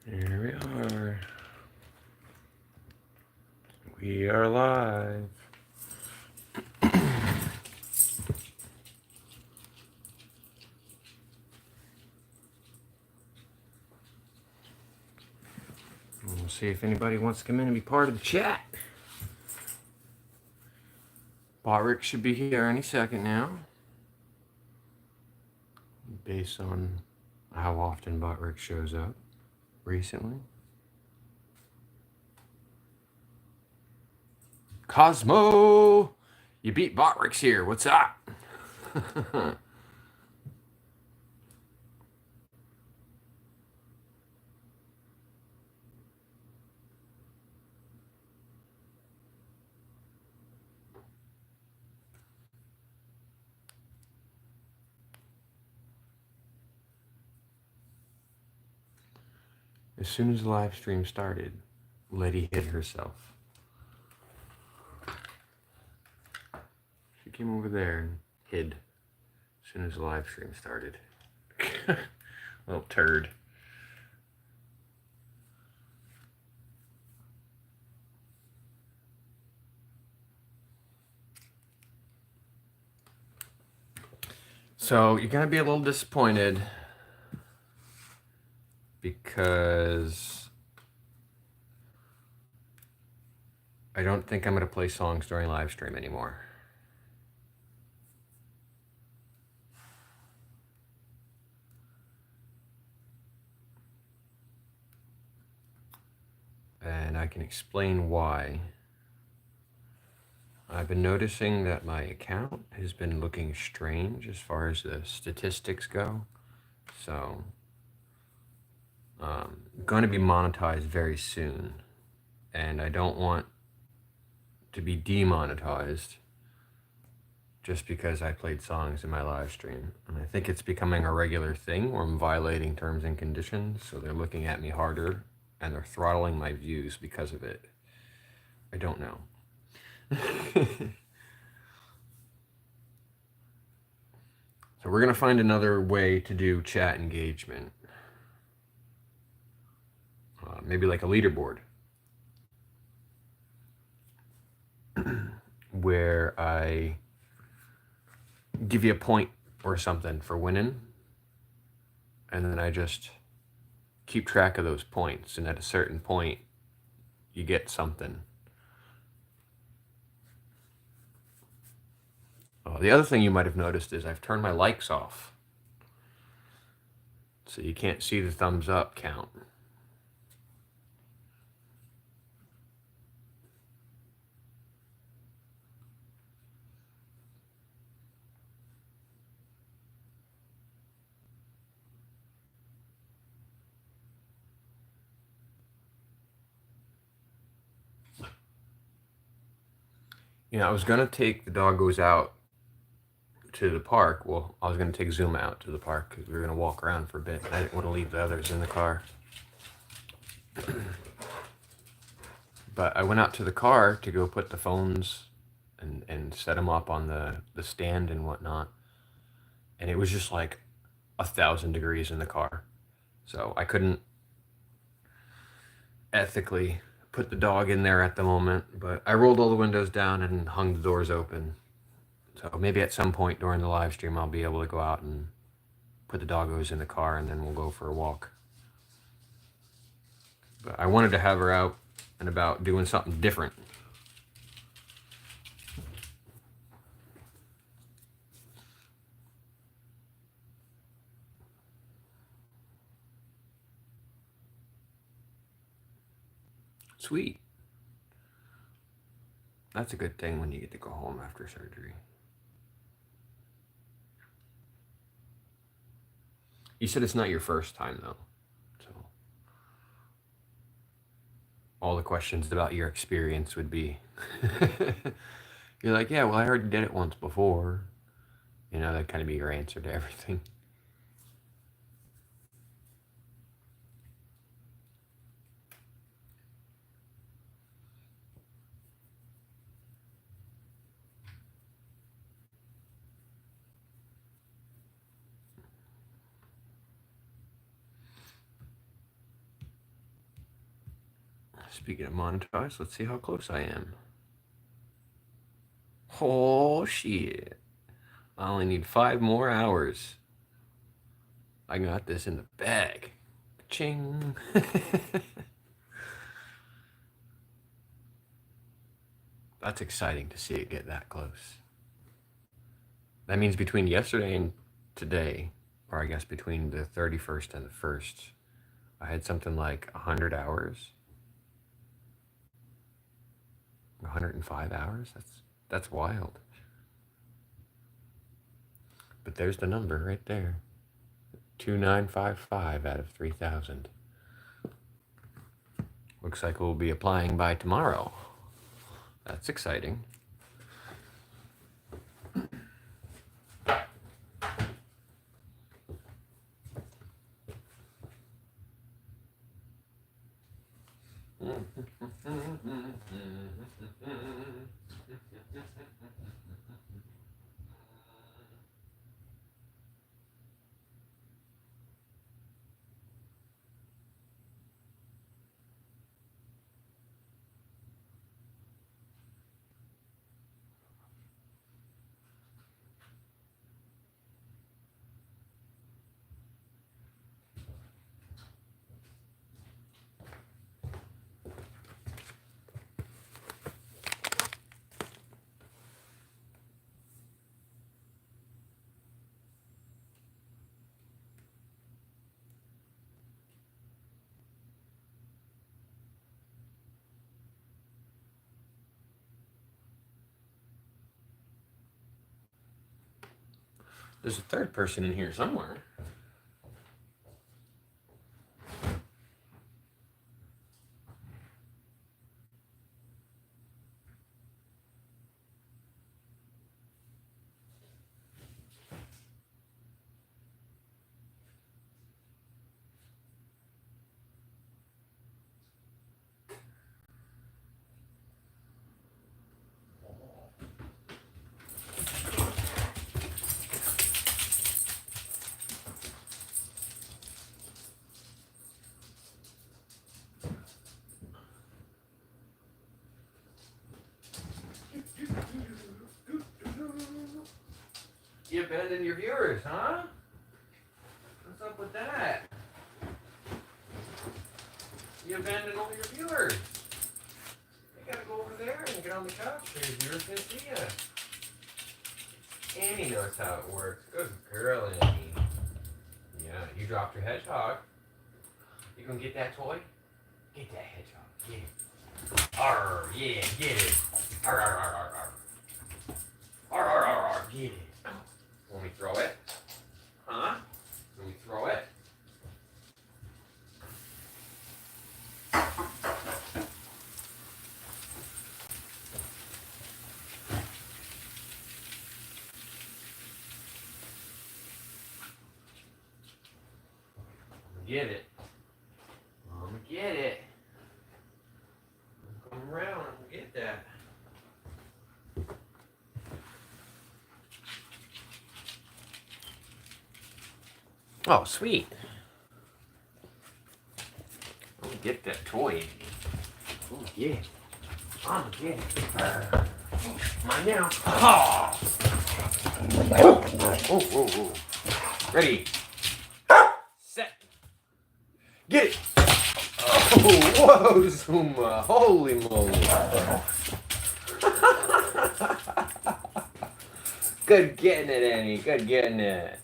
Here we are. We are live. We'll see if anybody wants to come in and be part of the chat. Barrick should be here any second now. Based on how often Barrick shows up recently. Cosmo! You beat Barrick's here. What's up? As soon as the live stream started, Letty hid herself. She came over there and hid as soon as the live stream started. Little turd. So you're gonna be a little disappointed because I don't think I'm gonna play songs during live stream anymore. And I can explain why. I've been noticing that my account has been looking strange as far as the statistics go. So I'm going to be monetized very soon, and I don't want to be demonetized just because I played songs in my live stream. And I think it's becoming a regular thing where I'm violating terms and conditions, so they're looking at me harder and they're throttling my views because of it. I don't know. So we're going to find another way to do chat engagement. Maybe like a leaderboard where I give you a point or something for winning, and then I just keep track of those points, and at a certain point you get something. The other thing you might have noticed is I've turned my likes off, so you can't see the thumbs up count. You know, I was going to take the doggos out to the park. Well, I was going to take Zuma out to the park because we were going to walk around for a bit. I didn't want to leave the others in the car. But I went out to the car to go put the phones and set them up on the stand and whatnot. And it was just like 1,000 degrees in the car. So I couldn't ethically put the dog in there at the moment, but I rolled all the windows down and hung the doors open. So maybe at some point during the live stream, I'll be able to go out and put the doggos in the car, and then we'll go for a walk. But I wanted to have her out and about doing something different. Sweet. That's a good thing when you get to go home after surgery. You said it's not your first time, though. So all the questions about your experience would be... You're like, yeah, well, I heard you did it once before. You know, that'd kind of be your answer to everything. Speaking of monetized, let's see how close I am. Oh, shit. I only need 5 more hours. I got this in the bag. Ching. That's exciting to see it get that close. That means between yesterday and today, or I guess between the 31st and the 1st, I had something like 100 hours. 105 hours? That's wild. But there's the number right there. 2955 out of 3,000. Looks like we'll be applying by tomorrow. That's exciting. There's a third person in here somewhere. You abandoned your viewers, huh? What's up with that? You abandoned all your viewers. You gotta go over there and get on the couch so your viewers can see you. Annie knows how it works. Good girl, Annie. Yeah, you dropped your hedgehog. You gonna get that toy? Get that hedgehog. Get it. Arr, yeah, get it. Arr, arr, arr, arr, arr. Arr, arr, arr, arr, get it. Want me to throw it? Huh? Want me to throw it? Get it. I'm gonna get it. Come around and get that. Oh, sweet. I'm gonna get that toy. I'm gonna get it. I'm gonna get it. Come on now. Oh. Oh. Ready. Set. Get it. Oh, whoa, Zuma. Holy moly. Good getting it, Annie. Good getting it.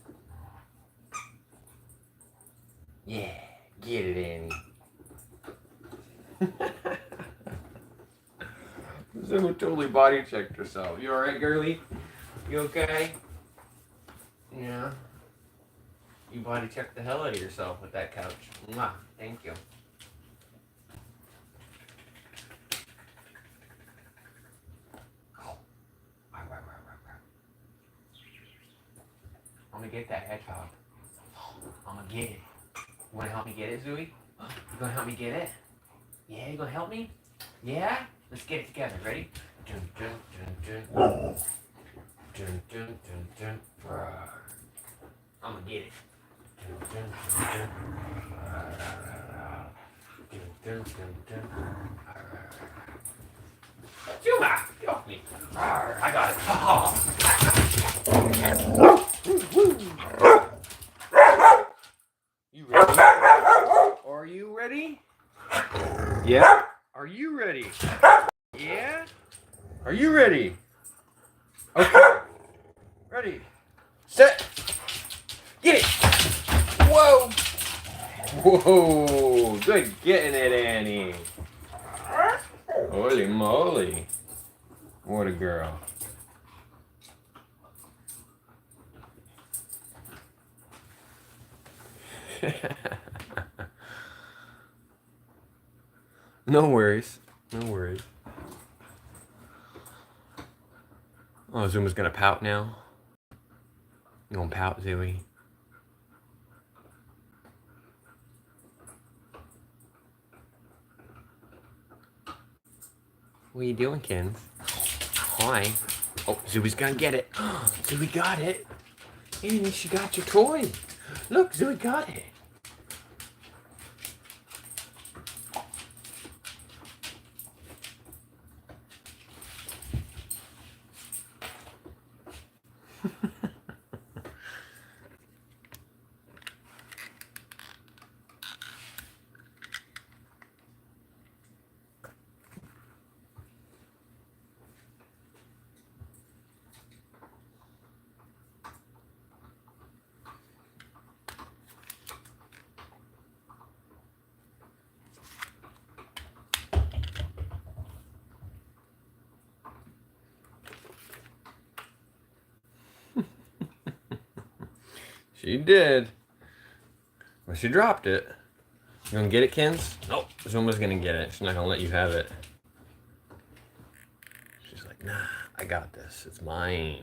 Yeah, get it, Annie. Zuma totally body checked herself. You alright, girly? You okay? Yeah. You body checked the hell out of yourself with that couch. Mwah. Thank you. I'm gonna get that hedgehog. I'm gonna get it. You wanna help me get it, Zooey? You gonna help me get it? Yeah, you gonna help me? Yeah? Let's get it together. Ready? Dun, dun, dun, dun. Dun, dun, dun, dun. I'm gonna get it. Dun, dun, dun, dun. Dun, Dun, dun, dun. Zuma, get off me. I got it. You ready? Are you ready? Yeah? Are you ready? Yeah? Are you ready? Okay. Ready. Set. Get it. Whoa. Whoa. Good getting it, Annie. Holy moly. What a girl. No worries. No worries. Oh, Zuma's gonna pout now. You gonna pout, Zooey? What are you doing, Ken? Hi. Oh, Zooey's gonna get it. Zooey got it. Annie, she got your toy. Look, Zooey got it. She did. Well, she dropped it. You gonna get it, Kens? Nope. Zuma's gonna get it. She's not gonna let you have it. She's like, nah, I got this. It's mine.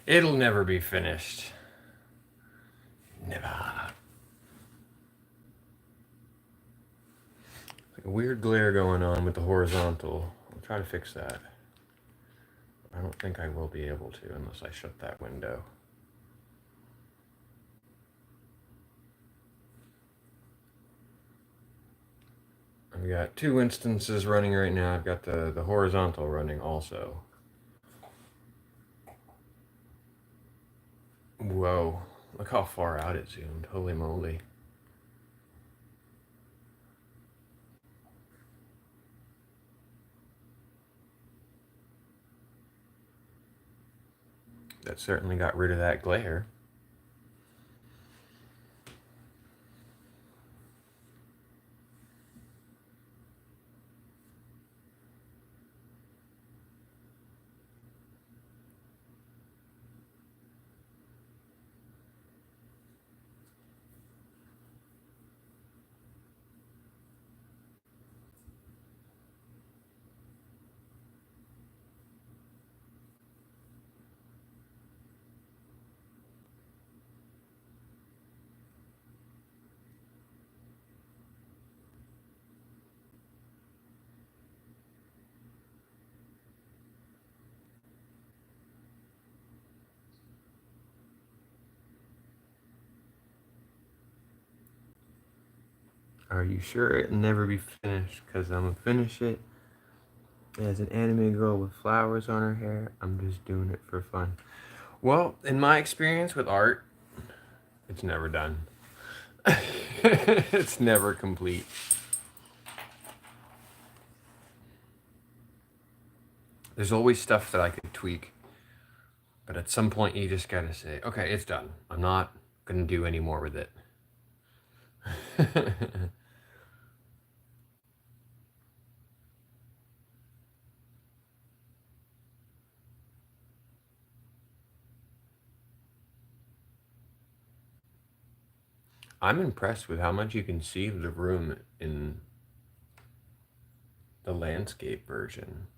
It'll never be finished. Never. Like a weird glare going on with the horizontal. I'll try to fix that. I don't think I will be able to unless I shut that window. I've got two instances running right now. I've got the horizontal running also. Whoa, look how far out it zoomed. Holy moly. That certainly got rid of that glare. Are you sure it'll never be finished? Because I'm going to finish it as an anime girl with flowers on her hair. I'm just doing it for fun. Well, in my experience with art, it's never done. It's never complete. There's always stuff that I could tweak, but at some point you just gotta say, okay, it's done. I'm not gonna do any more with it. I'm impressed with how much you can see of the room in the landscape version.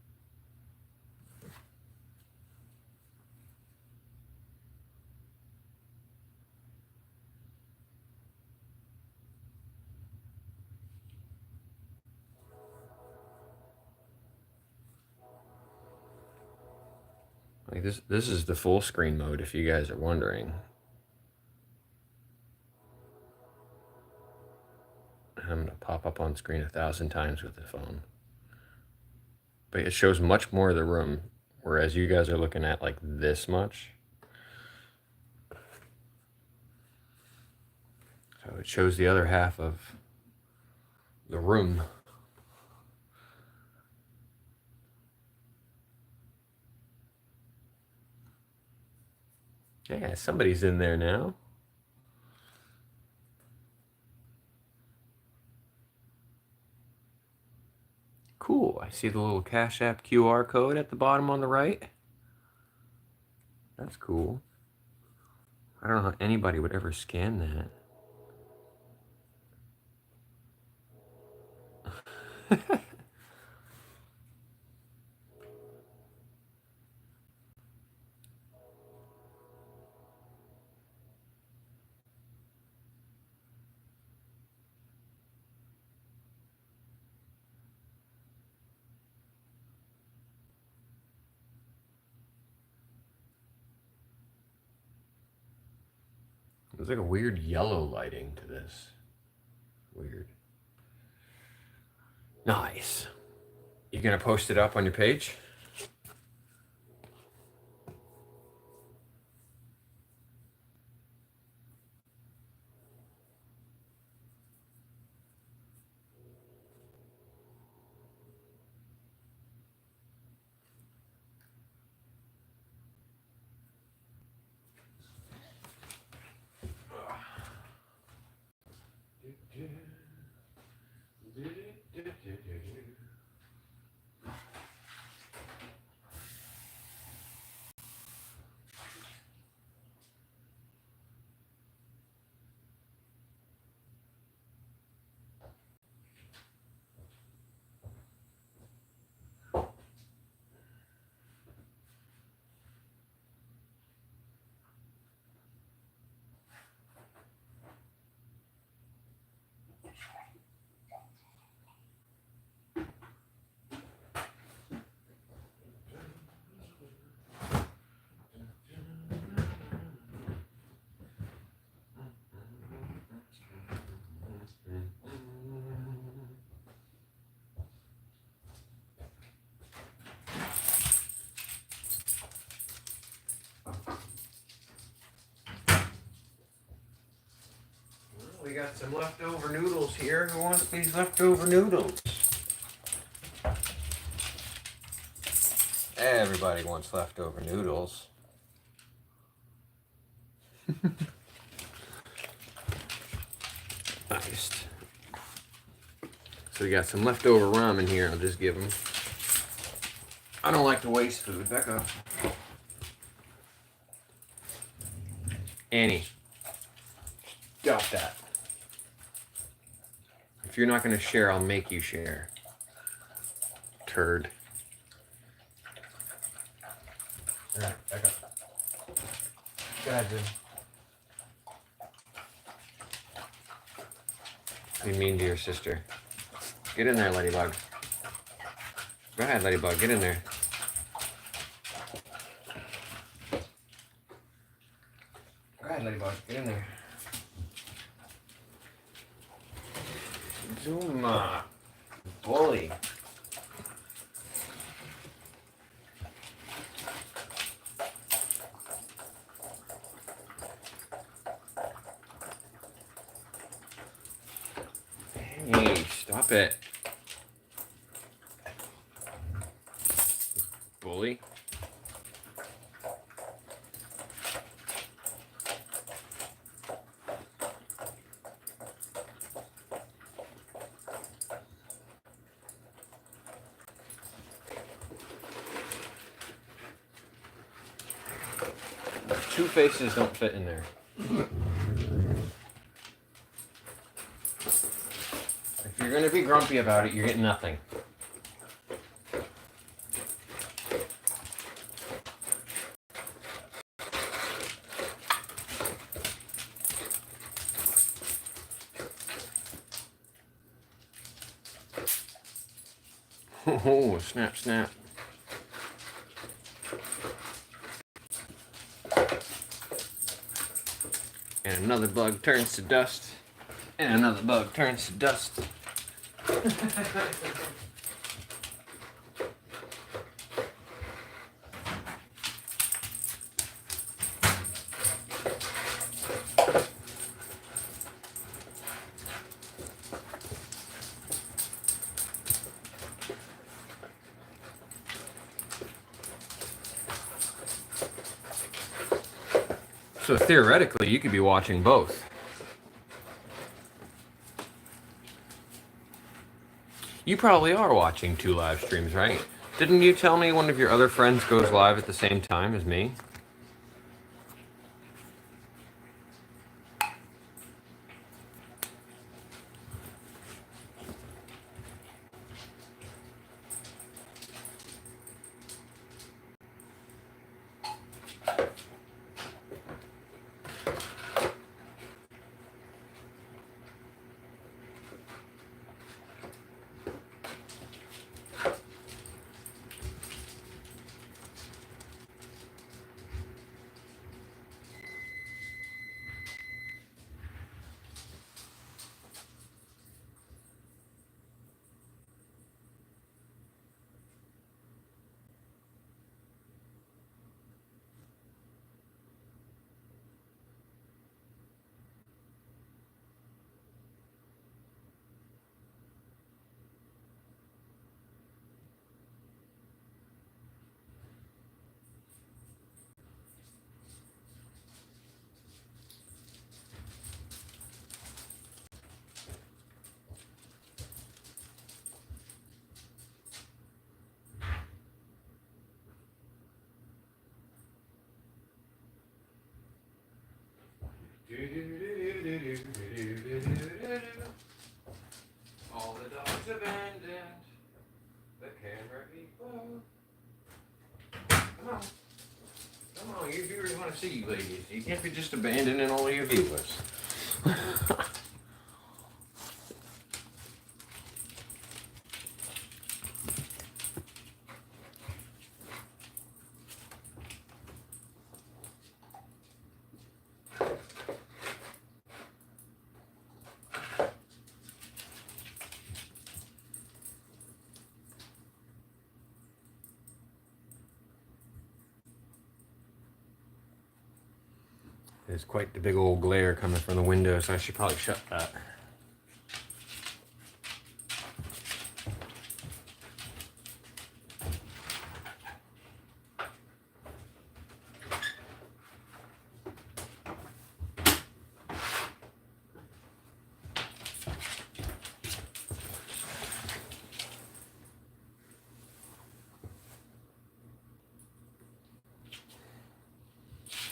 Like this is the full screen mode if you guys are wondering. I'm gonna pop up on screen 1,000 times with the phone. But it shows much more of the room, whereas you guys are looking at like this much. So it shows the other half of the room. Yeah, somebody's in there now. Cool. I see the little Cash App QR code at the bottom on the right. That's cool. I don't know how anybody would ever scan that. There's like a weird yellow lighting to this. Weird. Nice. You gonna post it up on your page? We got some leftover noodles here. Who wants these leftover noodles? Everybody wants leftover noodles. Nice. So we got some leftover ramen here. I'll just give them. I don't like to waste food. Back up. Annie. Got that. If you're not going to share, I'll make you share. Turd. Alright, back up. Go ahead, dude. Be mean to your sister. Get in there, Ladybug. Go ahead, Ladybug. Get in there. Go ahead, Ladybug. Get in there. Zuma. Bully. Hey, stop it. bully. Two faces don't fit in there. If you're gonna be grumpy about it, you're getting nothing. Oh, snap, snap. And another bug turns to dust. And another bug turns to dust. So theoretically, you could be watching both. You probably are watching 2 live streams, right? Didn't you tell me one of your other friends goes live at the same time as me? All the dogs abandoned. The camera people. Come on. Come on, your viewers want to see you ladies. You can't be just abandoning all your viewers. There's quite the big old glare coming from the window, so I should probably shut that.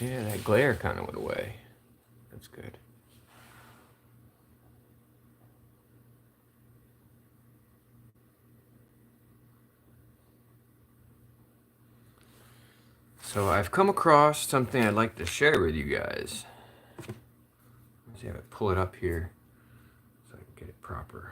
Yeah, that glare kind of went away. That's good. So I've come across something I'd like to share with you guys. Let's see if I pull it up here so I can get it proper.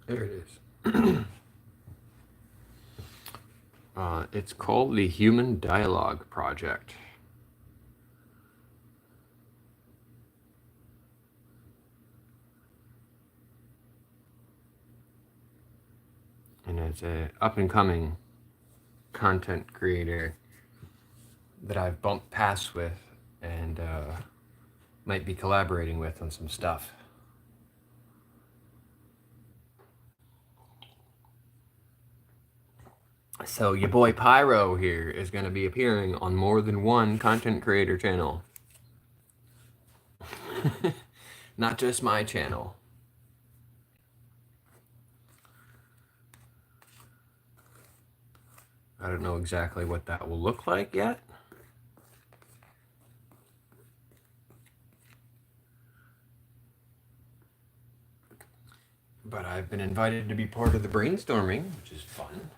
There it is. It's called the Human Dialogue Project. And it's a up-and-coming content creator that I've bumped past with and might be collaborating with on some stuff. So your boy Pyro here is going to be appearing on more than one content creator channel. Not just my channel. I don't know exactly what that will look like yet. But I've been invited to be part of the brainstorming, which is fun.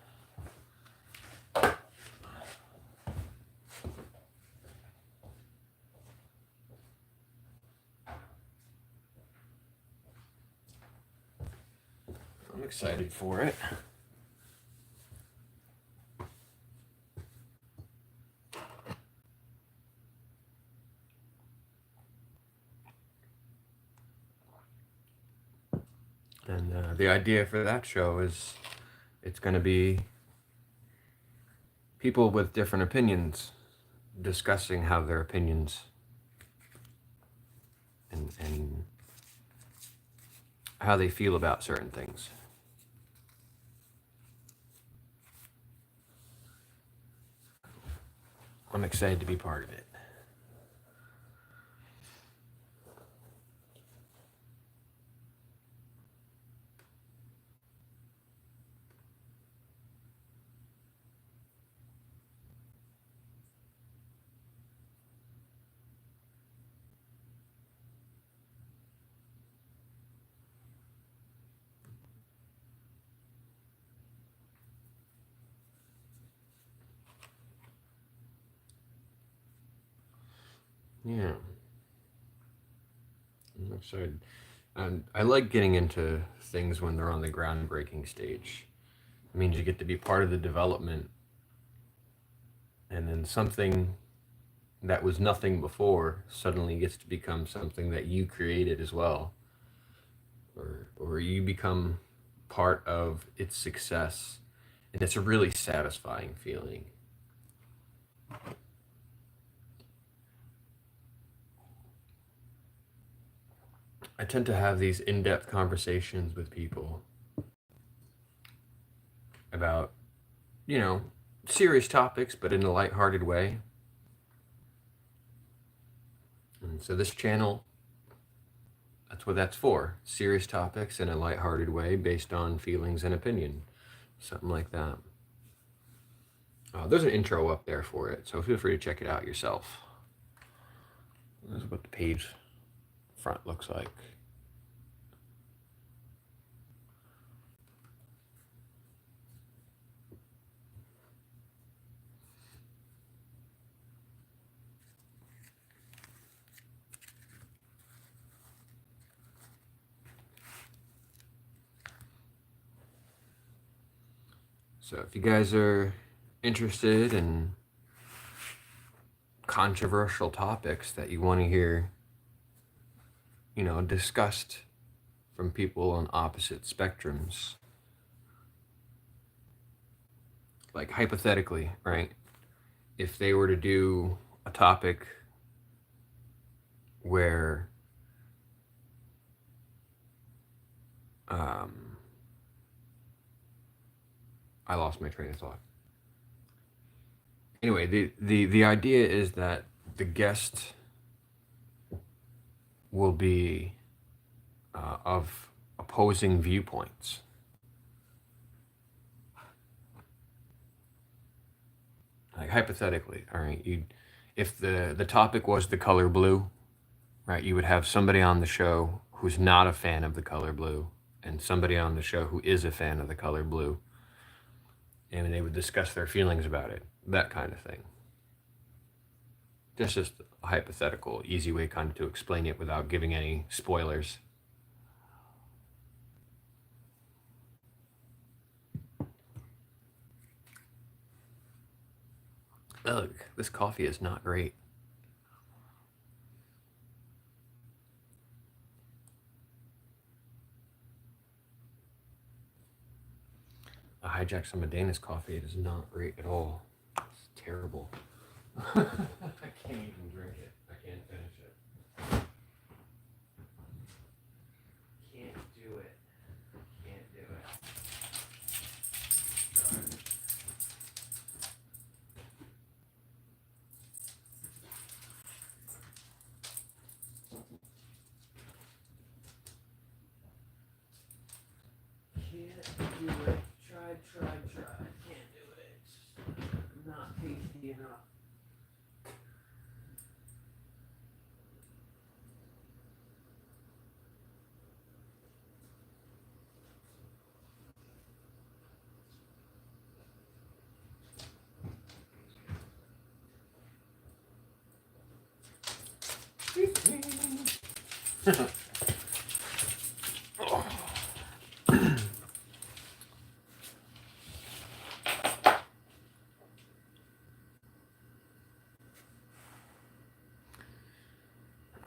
I'm excited for it. And the idea for that show is it's going to be people with different opinions discussing how their opinions and how they feel about certain things. I'm excited to be part of it. Yeah. I'm excited. And I like getting into things when they're on the groundbreaking stage. It means you get to be part of the development, and then something that was nothing before suddenly gets to become something that you created as well. Or you become part of its success. And it's a really satisfying feeling. I tend to have these in-depth conversations with people about, you know, serious topics, but in a lighthearted way. And so this channel, that's what that's for. Serious topics in a lighthearted way based on feelings and opinion. Something like that. There's an intro up there for it, so feel free to check it out yourself. This is what the page front looks like. So if you guys are interested in controversial topics that you want to hear, you know, discussed from people on opposite spectrums, like hypothetically, right? If they were to do a topic where I lost my train of thought. Anyway, the idea is that the guest will be of opposing viewpoints. Like hypothetically, all right, if the topic was the color blue, right, you would have somebody on the show who's not a fan of the color blue, and somebody on the show who is a fan of the color blue, and they would discuss their feelings about it, that kind of thing. That's just a hypothetical, easy way kind of to explain it without giving any spoilers. Ugh, this coffee is not great. I hijacked some of Dana's coffee. It is not great at all. It's terrible. I can't even drink it. I can't finish it. Can't do it. Can't do it. Try. Can't do it. Try. Can't do it. It's not tasty enough.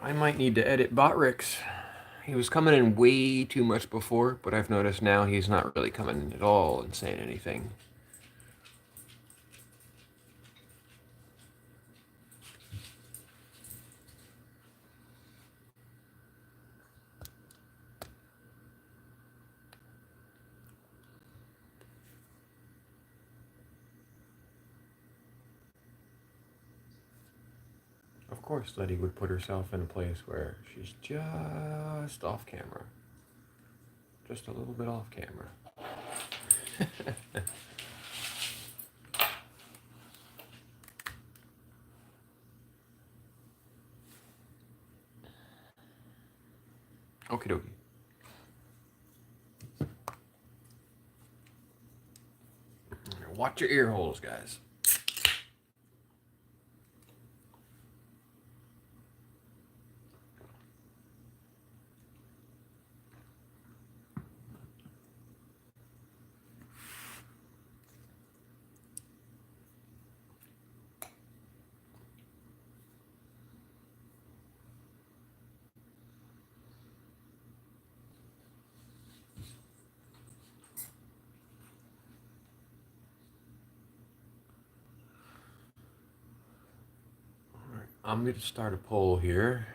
I might need to edit Botrix. He was coming in way too much before, but I've noticed now he's not really coming in at all and saying anything. Of course, Letty would put herself in a place where she's just off camera. Just a little bit off camera. Okie dokie. Watch your ear holes, guys. I'm going to start a poll here.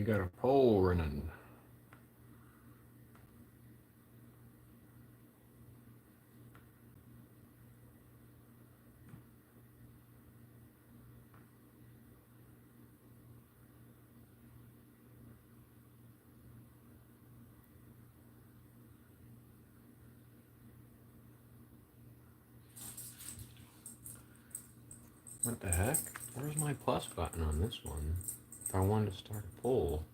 We got a pole running. What the heck? Where's my plus button on this one? If I wanted to start a poll.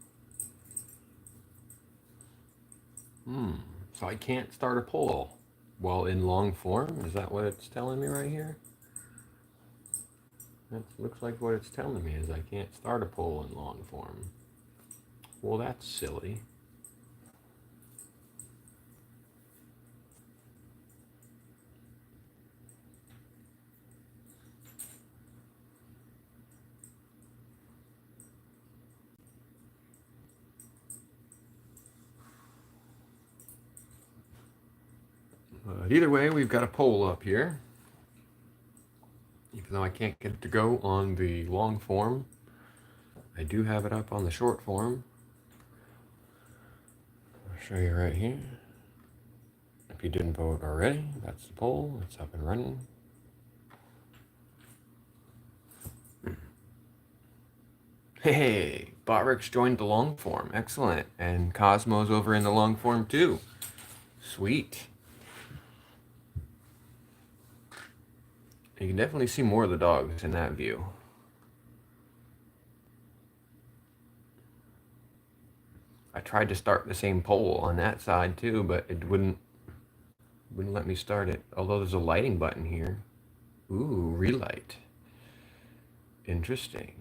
So I can't start a poll while in long form? Is that what it's telling me right here? That looks like what it's telling me is I can't start a poll in long form. Well, that's silly. But either way, we've got a poll up here. Even though I can't get it to go on the long form, I do have it up on the short form. I'll show you right here. If you didn't vote already, that's the poll. It's up and running. Hey, Botrix joined the long form. Excellent. And Cosmo's over in the long form too. Sweet. You can definitely see more of the dogs in that view. I tried to start the same poll on that side too, but it wouldn't let me start it. Although there's a lighting button here. Ooh, relight. Interesting.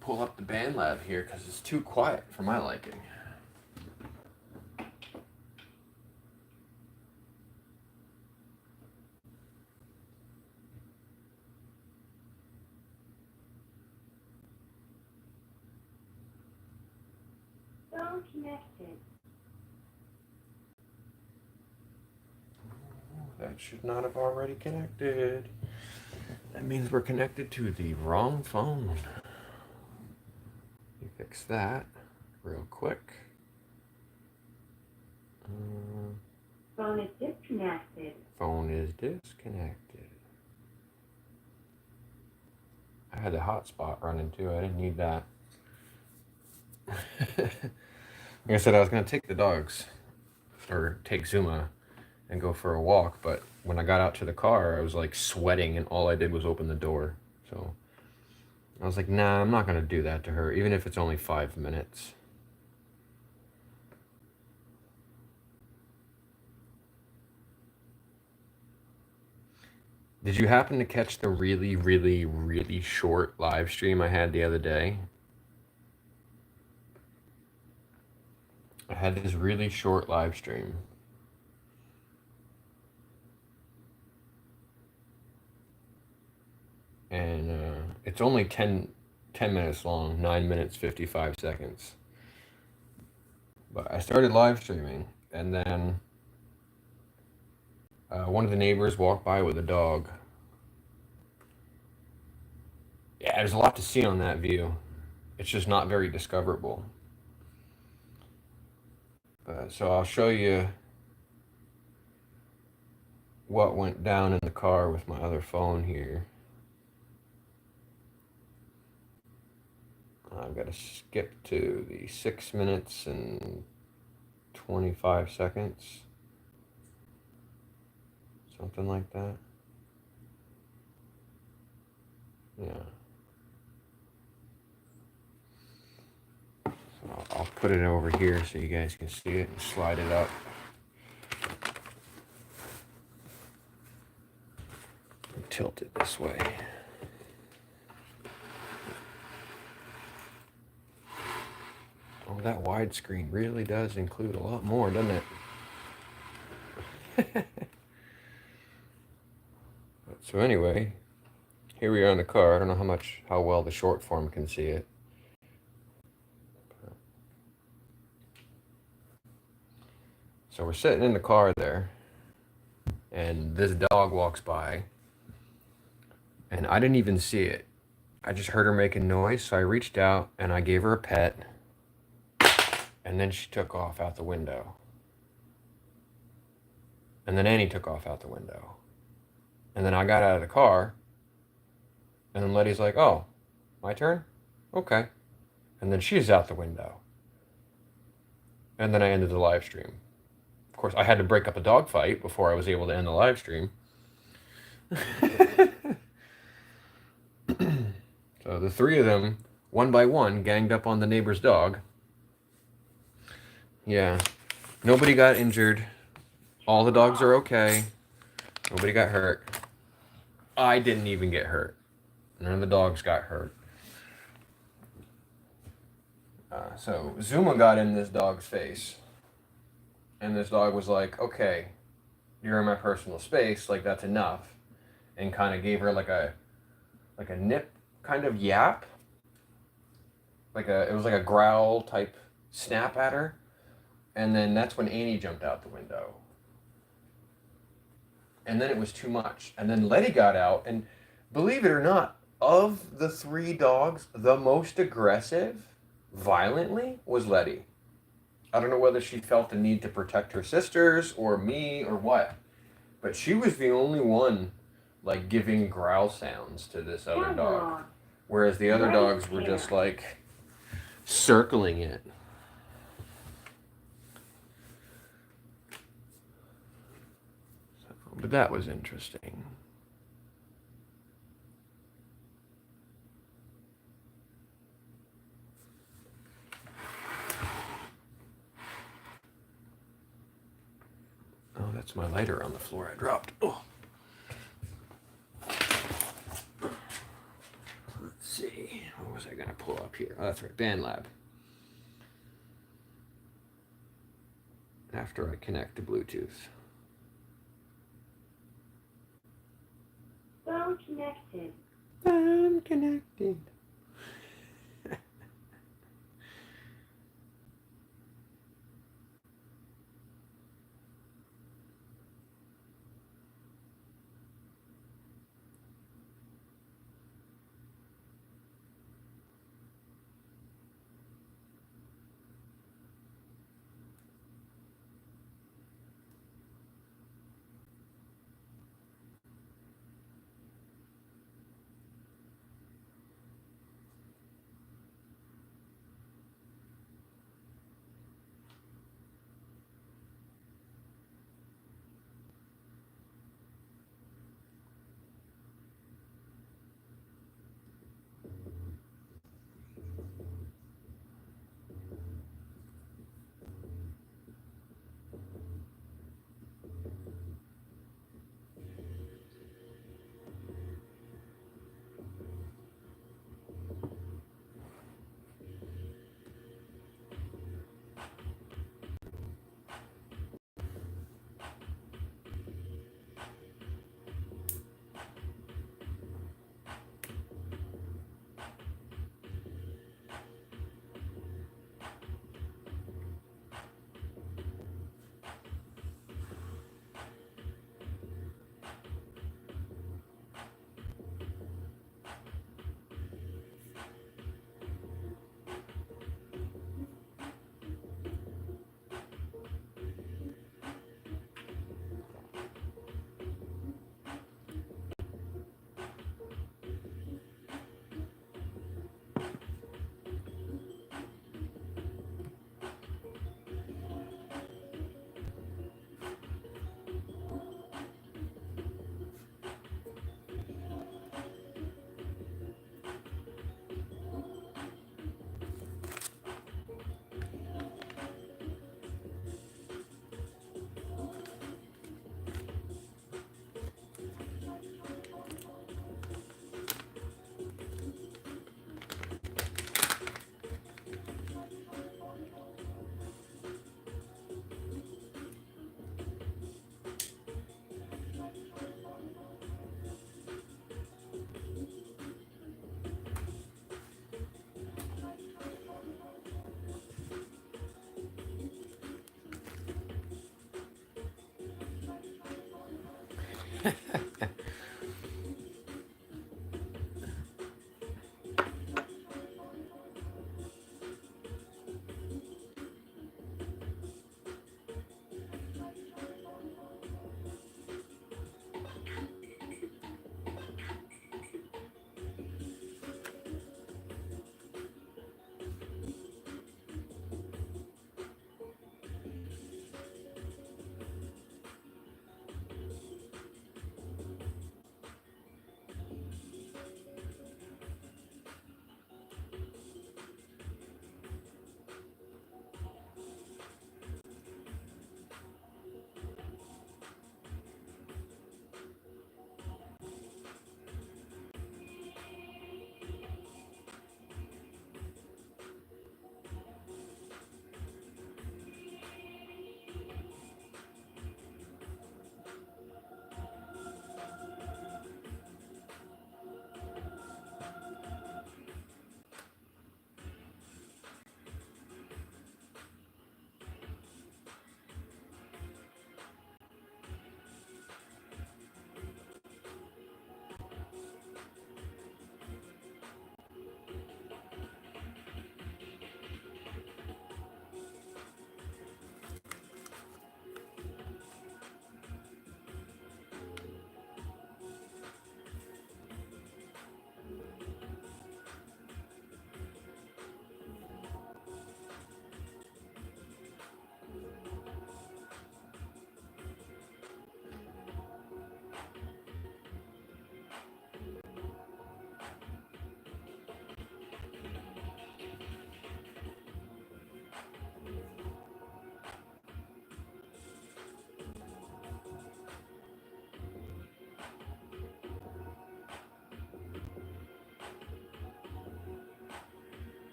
Pull up the band lab here because it's too quiet for my liking. Phone connected. That should not have already connected. That means we're connected to the wrong phone. Let me fix that real quick. Phone is disconnected. Phone is disconnected. I had the hotspot running too. I didn't need that. Like I said, I was going to take the dogs, or take Zuma, and go for a walk, but when I got out to the car, I was like sweating, and all I did was open the door. So I was like, nah, I'm not going to do that to her, even if it's only 5 minutes. Did you happen to catch the really, really, really short live stream I had the other day? I had this really short live stream. And it's only 10 minutes long, 9 minutes, 55 seconds. But I started live streaming, and then one of the neighbors walked by with a dog. Yeah, there's a lot to see on that view. It's just not very discoverable. So I'll show you what went down in the car with my other phone here. I've got to skip to the 6 minutes and 25 seconds. Something like that. Yeah. So I'll put it over here so you guys can see it and slide it up. Tilt it this way. Oh, that widescreen really does include a lot more, doesn't it? So anyway, here we are in the car. I don't know how well the short form can see it. So we're sitting in the car there, and this dog walks by, and I didn't even see it. I just heard her making noise, so I reached out and I gave her a pet, and then she took off out the window. And then Annie took off out the window. And then I got out of the car, and then Letty's like, oh, my turn? Okay. And then she's out the window. And then I ended the live stream. Of course, I had to break up a dog fight before I was able to end the live stream. So the three of them, one by one, ganged up on the neighbor's dog. Yeah. Nobody got injured. All the dogs are okay. Nobody got hurt. I didn't even get hurt. None of the dogs got hurt. So Zuma got in this dog's face. And this dog was like, okay, you're in my personal space. Like, that's enough. And kind of gave her like a nip kind of yap. It was like a growl type snap at her. And then that's when Annie jumped out the window. And then it was too much. And then Letty got out, and believe it or not, of the three dogs, the most aggressive, violently, was Letty. I don't know whether she felt the need to protect her sisters or me or what, but she was the only one like giving growl sounds to this other dog, whereas the other dogs were just like circling it. But that was interesting. Oh, that's my lighter on the floor I dropped. Oh. Let's see. What was I going to pull up here? Oh, that's right. BandLab. After I connect to Bluetooth. Phone connected. I'm connected.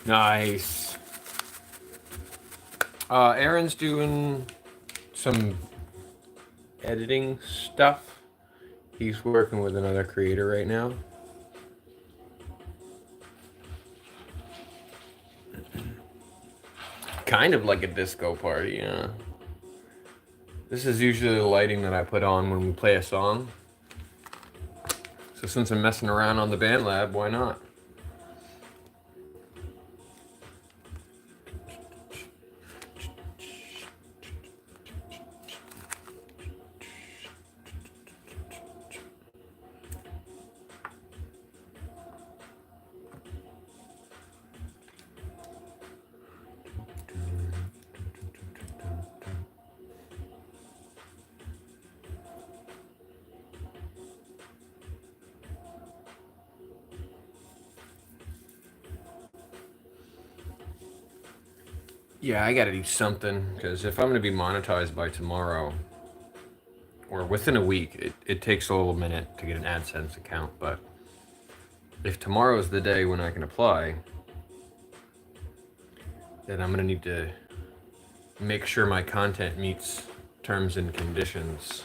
Nice. Aaron's doing some editing stuff. He's working with another creator right now. Kind of like a disco party, yeah. This is usually the lighting that I put on when we play a song. So since I'm messing around on the band lab, why not? Yeah, I gotta do something, because if I'm gonna be monetized by tomorrow, or within a week, it takes a little minute to get an AdSense account, but if tomorrow is the day when I can apply, then I'm gonna need to make sure my content meets terms and conditions.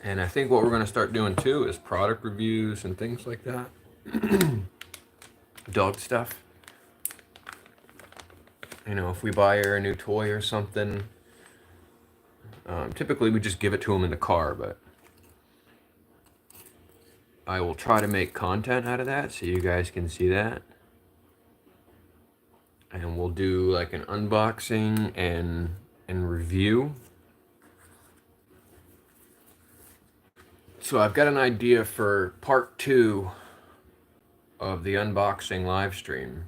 And I think what we're going to start doing too is product reviews and things like that. Dog stuff. You know, if we buy her a new toy or something, typically we just give it to them in the car, but I will try to make content out of that so you guys can see that. And we'll do like an unboxing and review. So I've got an idea for part 2 of the unboxing live stream.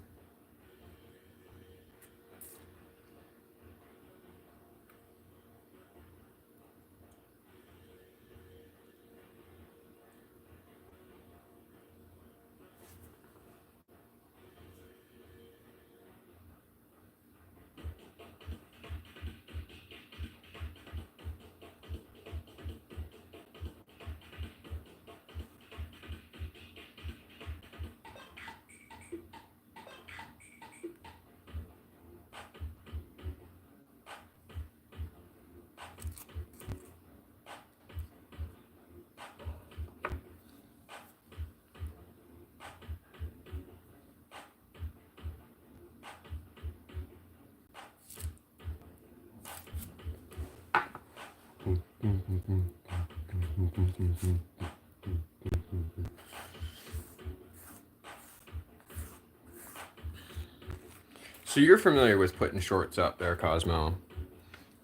So you're familiar with putting shorts up there, Cosmo.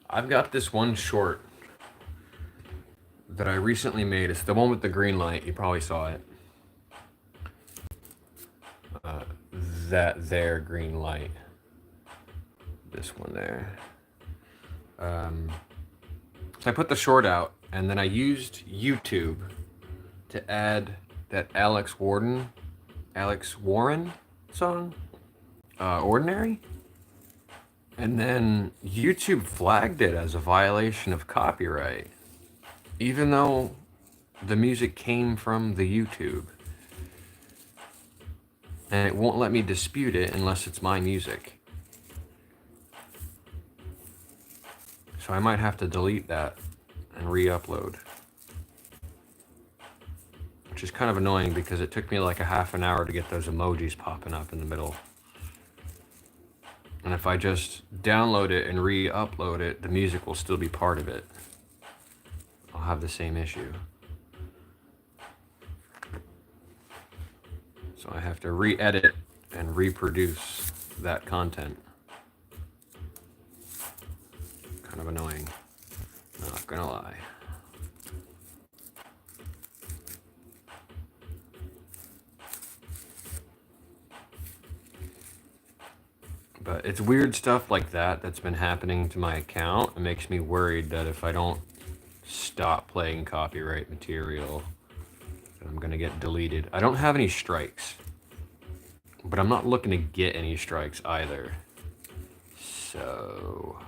I've got this one short that I recently made. It's the one with the green light. You probably saw it. That there green light. This one there. So I put the short out, and then I used YouTube to add that Alex Warren song, Ordinary. And then YouTube flagged it as a violation of copyright, even though the music came from the YouTube. And it won't let me dispute it unless it's my music. So I might have to delete that and re-upload. Which is kind of annoying because it took me like a half an hour to get those emojis popping up in the middle. And if I just download it and re-upload it, the music will still be part of it. I'll have the same issue. So I have to re-edit and reproduce that content. Kind of annoying, not gonna lie. But it's weird stuff like that that's been happening to my account. It makes me worried that if I don't stop playing copyright material, I'm gonna get deleted. I don't have any strikes, but I'm not looking to get any strikes either. So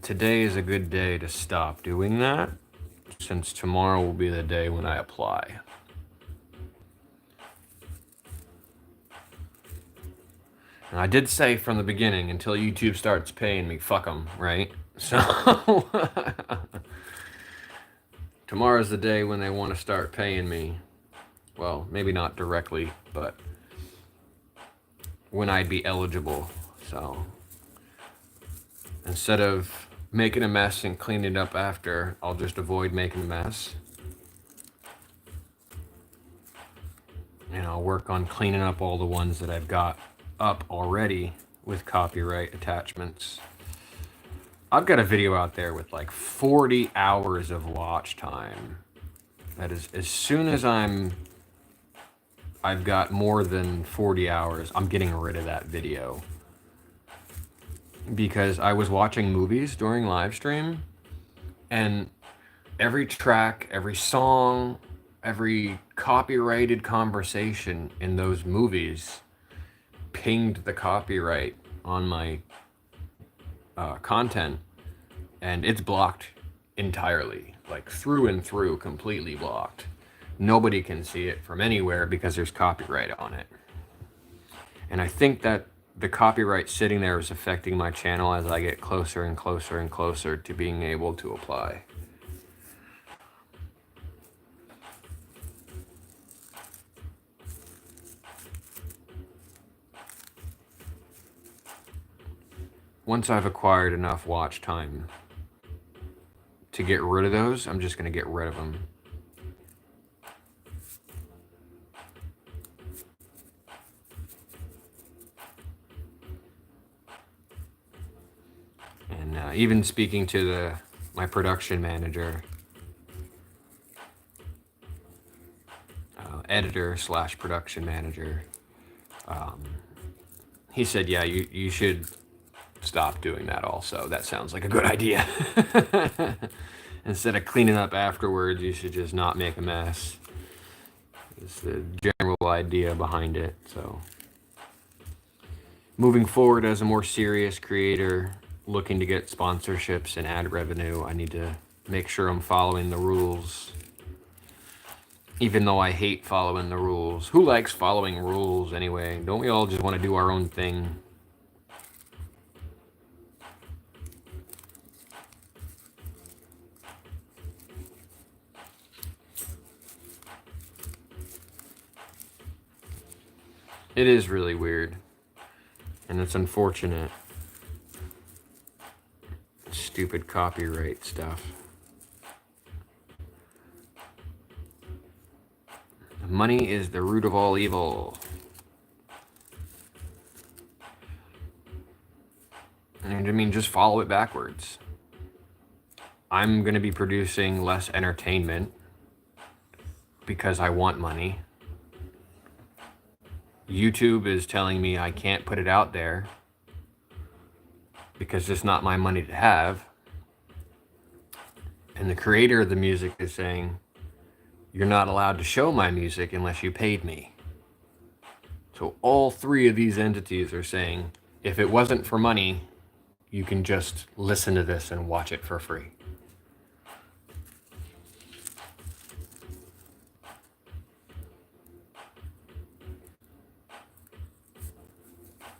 today is a good day to stop doing that, since tomorrow will be the day when I apply. And I did say from the beginning, until YouTube starts paying me, fuck them, right? So tomorrow's the day when they want to start paying me. Well, maybe not directly, but when I'd be eligible. So instead of making a mess and cleaning it up after, I'll just avoid making a mess. And I'll work on cleaning up all the ones that I've got up already with copyright attachments. I've got a video out there with like 40 hours of watch time. That is, as soon as I've got more than 40 hours, I'm getting rid of that video. Because I was watching movies during live stream, and every track, every song, every copyrighted conversation in those movies pinged the copyright on my content, and it's blocked entirely, like through and through, completely blocked. Nobody can see it from anywhere because there's copyright on it. And I think that the copyright sitting there is affecting my channel as I get closer and closer and closer to being able to apply. once I've acquired enough watch time to get rid of those, I'm just going to get rid of them. And even speaking to my production manager, editor / production manager, he said, yeah, you should stop doing that also. That sounds like a good idea. Instead of cleaning up afterwards, you should just not make a mess. It's the general idea behind it. So moving forward as a more serious creator looking to get sponsorships and ad revenue, I need to make sure I'm following the rules. Even though I hate following the rules. Who likes following rules anyway? Don't we all just want to do our own thing? It is really weird. And it's unfortunate. Stupid copyright stuff. Money is the root of all evil. And I mean, just follow it backwards. I'm going to be producing less entertainment because I want money. YouTube is telling me I can't put it out there because it's not my money to have. And the creator of the music is saying, you're not allowed to show my music unless you paid me. So all three of these entities are saying, if it wasn't for money, you can just listen to this and watch it for free.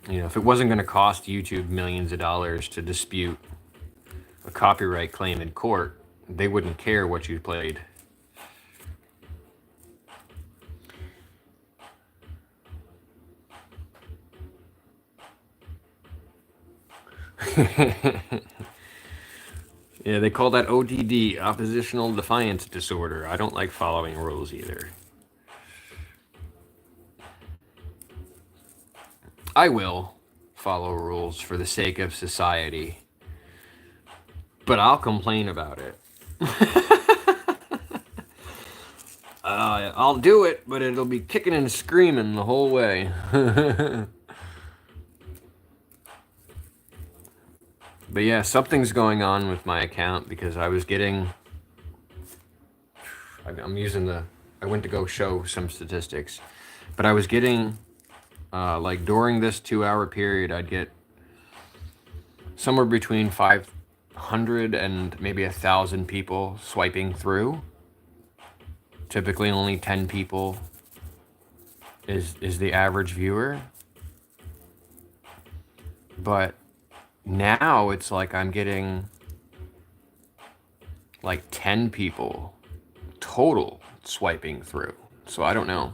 You know, if it wasn't going to cost YouTube millions of dollars to dispute a copyright claim in court, they wouldn't care what you played. Yeah, they call that ODD, oppositional defiance disorder. I don't like following rules either. I will follow rules for the sake of society, but I'll complain about it. I'll do it, but it'll be kicking and screaming the whole way. But yeah, something's going on with my account because I was getting... I went to go show some statistics, but I was getting, like during this 2-hour period, I'd get somewhere between 500 and maybe 1,000 people swiping through. Typically only 10 people is the average viewer. But now it's like I'm getting like 10 people total swiping through. So I don't know.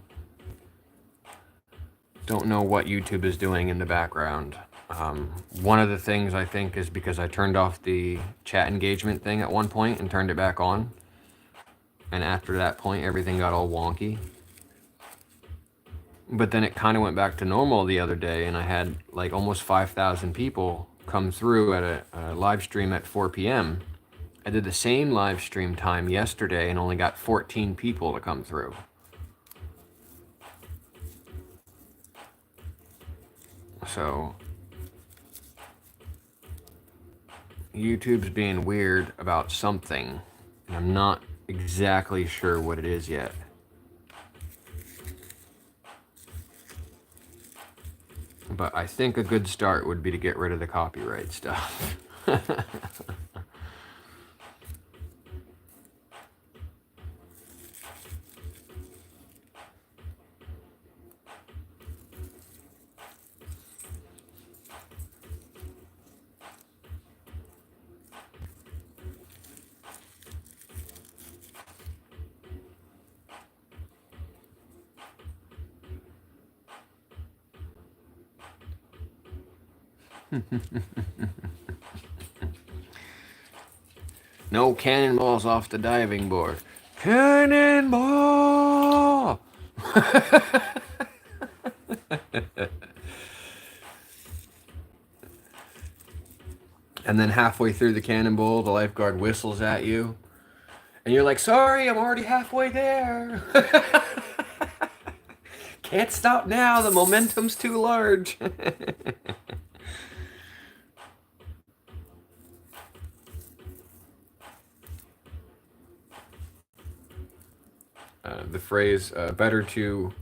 Don't know what YouTube is doing in the background. One of the things I think is because I turned off the chat engagement thing at one point and turned it back on. And after that point, everything got all wonky. But then it kind of went back to normal the other day, and I had like almost 5,000 people come through at a live stream at 4 p.m. I did the same live stream time yesterday and only got 14 people to come through. So YouTube's being weird about something, and I'm not exactly sure what it is yet. But I think a good start would be to get rid of the copyright stuff. No cannonballs off the diving board. Cannonball! And then halfway through the cannonball, the lifeguard whistles at you. And you're like, sorry, I'm already halfway there. Can't stop now, the momentum's too large. The phrase, better to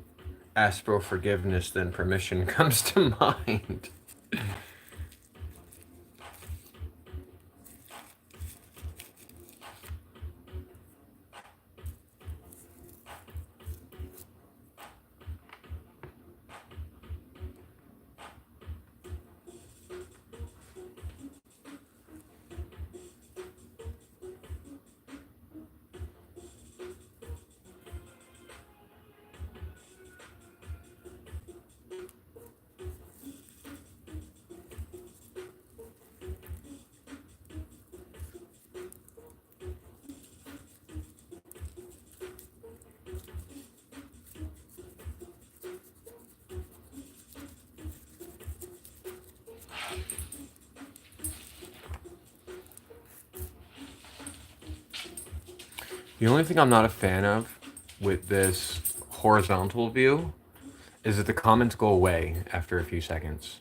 ask for forgiveness than permission, comes to mind. The only thing I'm not a fan of with this horizontal view is that the comments go away after a few seconds.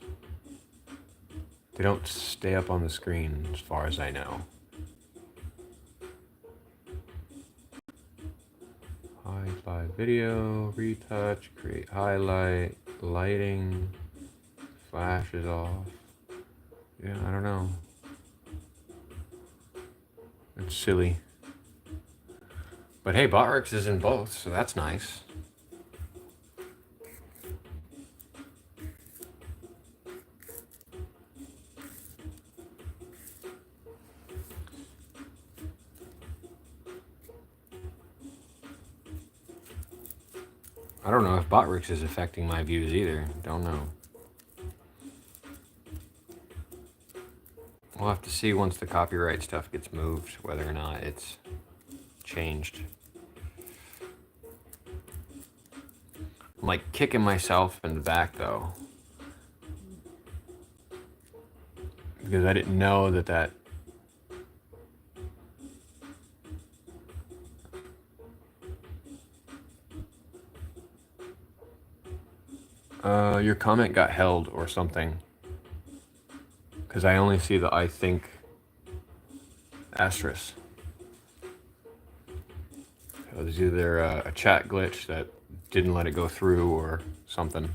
They don't stay up on the screen as far as I know. Hide by video, retouch, create highlight, lighting, flash is off. Yeah, I don't know. It's silly. But hey, Botworks is in both, so that's nice. I don't know if Botworks is affecting my views either. Don't know. We'll have to see once the copyright stuff gets moved, whether or not it's changed. I'm like kicking myself in the back though, because I didn't know that your comment got held or something. Because I only see the I think asterisk. So there's either a chat glitch that didn't let it go through or something.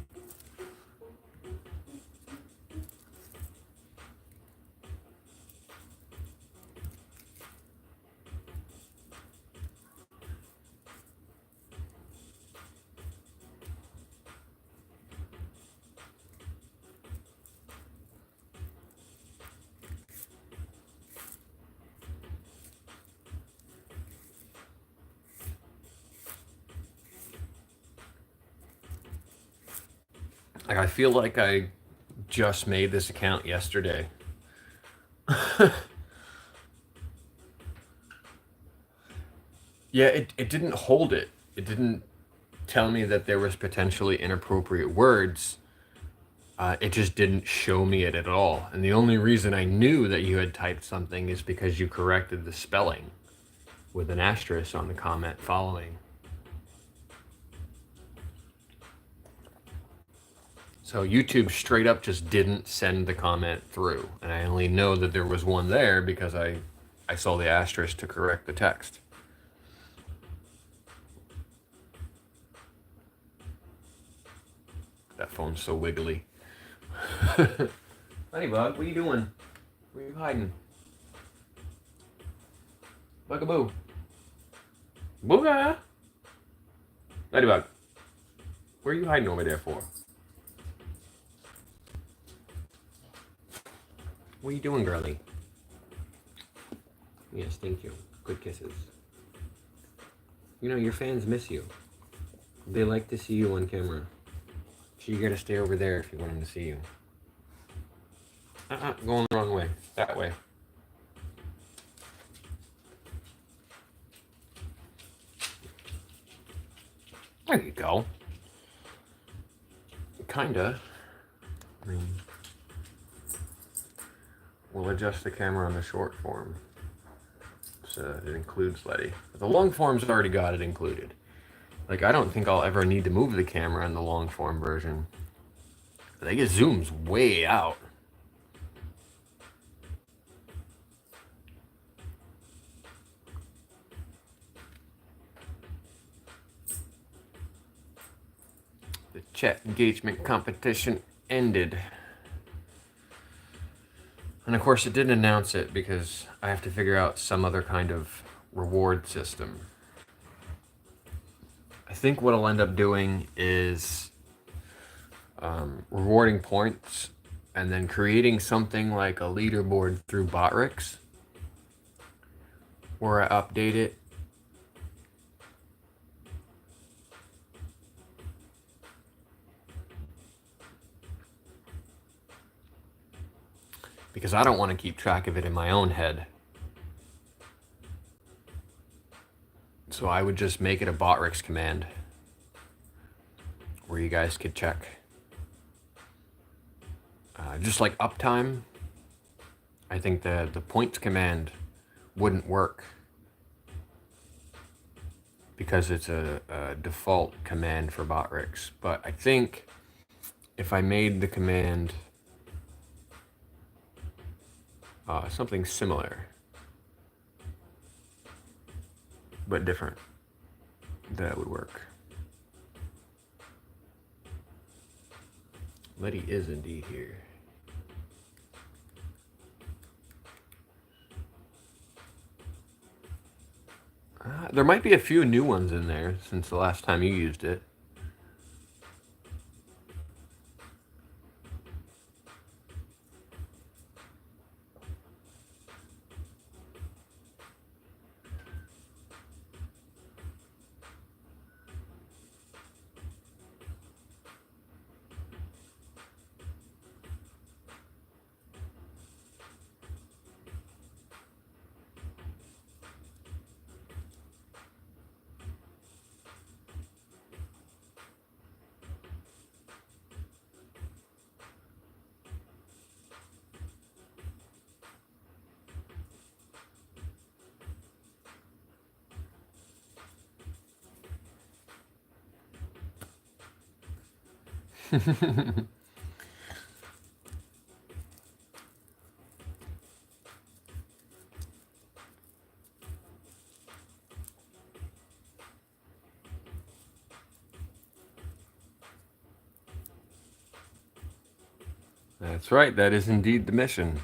Like, I feel like I just made this account yesterday. Yeah, it didn't hold it. It didn't tell me that there was potentially inappropriate words. It just didn't show me it at all. And the only reason I knew that you had typed something is because you corrected the spelling with an asterisk on the comment following. So YouTube straight up just didn't send the comment through. And I only know that there was one there because I saw the asterisk to correct the text. That phone's so wiggly. Honeybug, what are you doing? Where are you hiding? Bugaboo. Booga! Ladybug, where are you hiding over there for? What are you doing, girlie? Yes, thank you. Good kisses. You know, your fans miss you. They like to see you on camera. So you gotta stay over there if you want them to see you. Going the wrong way. That way. There you go. Kinda. I mean, we'll adjust the camera on the short form. So it includes Letty. But the long form's already got it included. Like, I don't think I'll ever need to move the camera in the long form version. I think it zooms way out. The chat engagement competition ended. And of course, it didn't announce it because I have to figure out some other kind of reward system. I think what I'll end up doing is rewarding points and then creating something like a leaderboard through Botrix where I update it. Because I don't want to keep track of it in my own head. So I would just make it a Botrix command where you guys could check. Just like uptime, I think the points command wouldn't work because it's a default command for Botrix. But I think if I made the command something similar but different, that would work. Letty is indeed here. There might be a few new ones in there since the last time you used it. That's right, that is indeed the mission.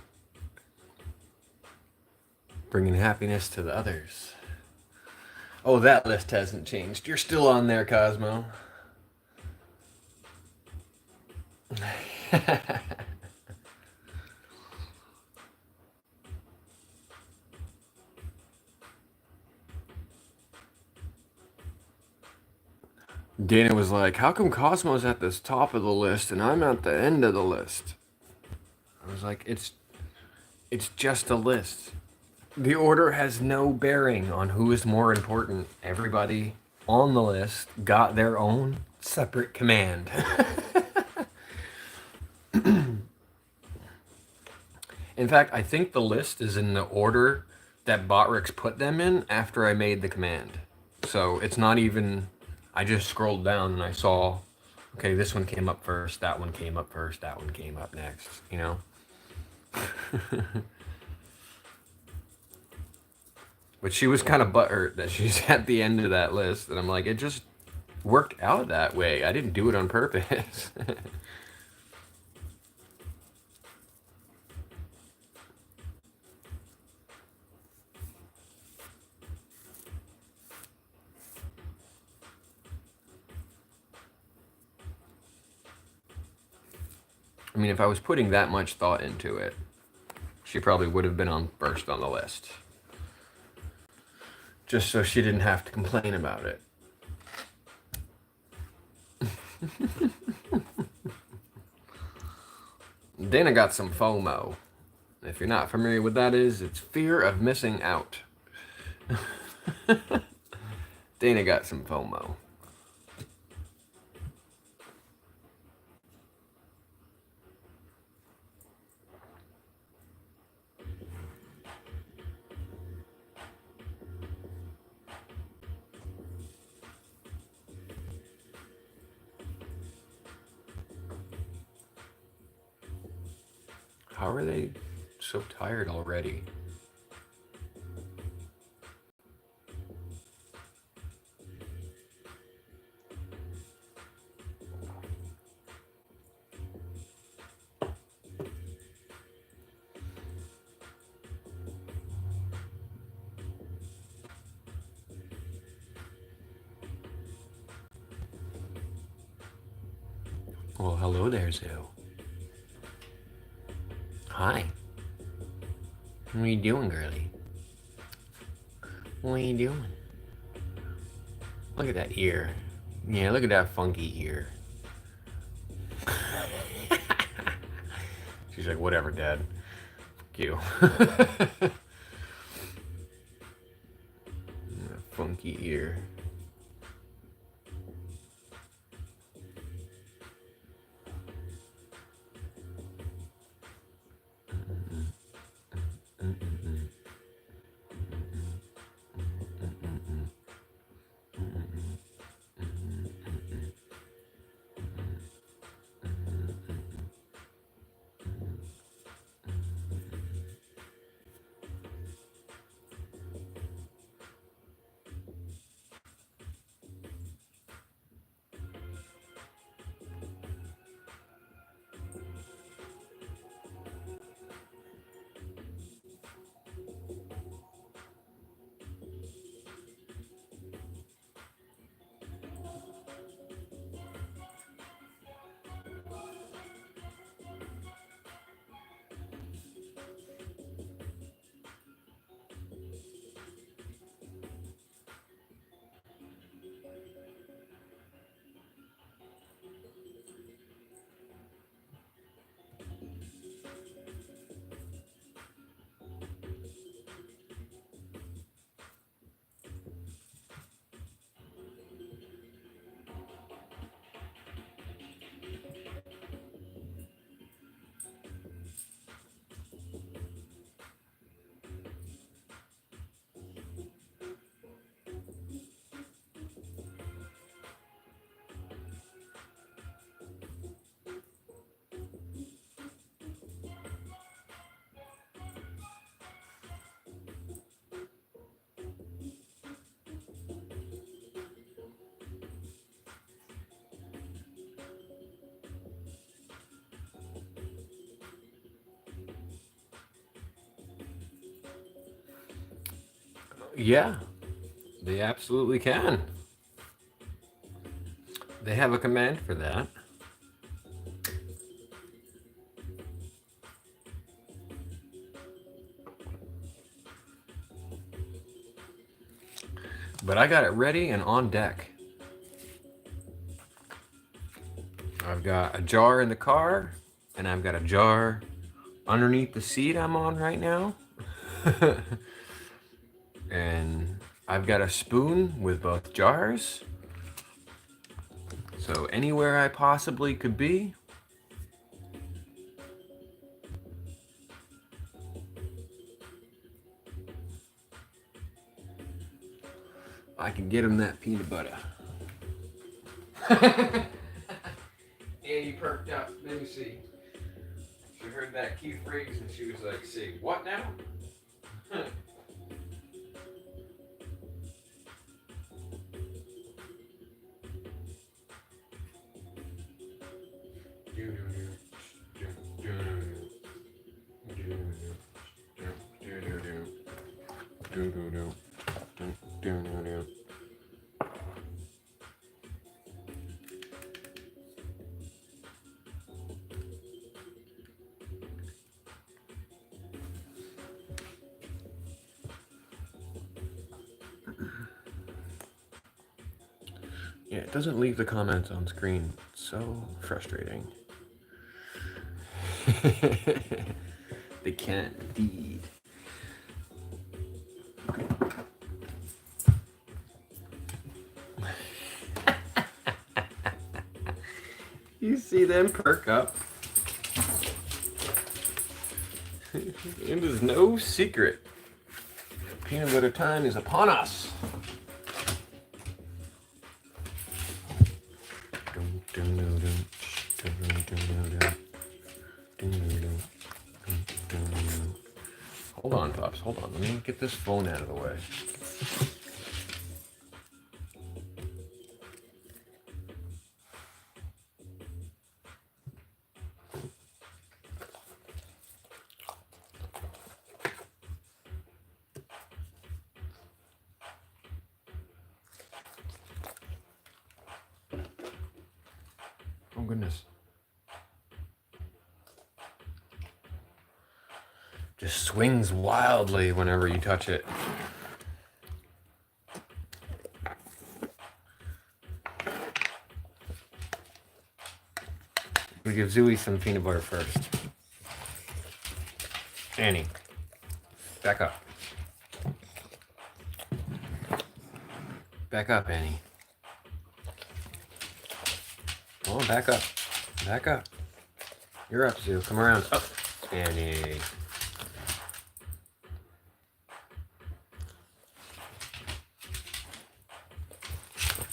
Bringing happiness to the others. Oh, that list hasn't changed. You're still on there, Cosmo. Dana was like, how come Cosmo's at this top of the list and I'm at the end of the list? I was like, it's just a list. The order has no bearing on who is more important. Everybody on the list got their own separate command. In fact, I think the list is in the order that Botrix put them in after I made the command. So it's not even, I just scrolled down and I saw, okay, this one came up first, that one came up first, that one came up next, you know? But she was kind of butthurt that she's at the end of that list. And I'm like, it just worked out that way. I didn't do it on purpose. I mean, if I was putting that much thought into it, she probably would have been on first on the list. Just so she didn't have to complain about it. Dana got some FOMO. If you're not familiar with that is, it's fear of missing out. Dana got some FOMO. How are they so tired already? Well, hello there, Zoe. Hi. What are you doing, girlie? What are you doing? Look at that ear. Yeah, look at that funky ear. She's like, whatever, Dad. Fuck you. Funky ear. Yeah, they absolutely can. They have a command for that. But I got it ready and on deck. I've got a jar in the car, and I've got a jar underneath the seat I'm on right now. And I've got a spoon with both jars. So anywhere I possibly could be, I can get him that peanut butter. Annie perked up. Let me see. She heard that key phrase and she was like, "Say what now?" Yeah, it doesn't leave the comments on screen. So frustrating. They can indeed. You see them perk up. It is no secret. Peanut butter time is upon us. Hold on, Pops. Hold on. Let me get this phone out of the way. Oh, goodness. Just swings wildly whenever you touch it. We give Zooey some peanut butter first. Annie, back up. Back up, Annie. Oh, back up. Back up. You're up, Zoo. Come around. Up. Annie.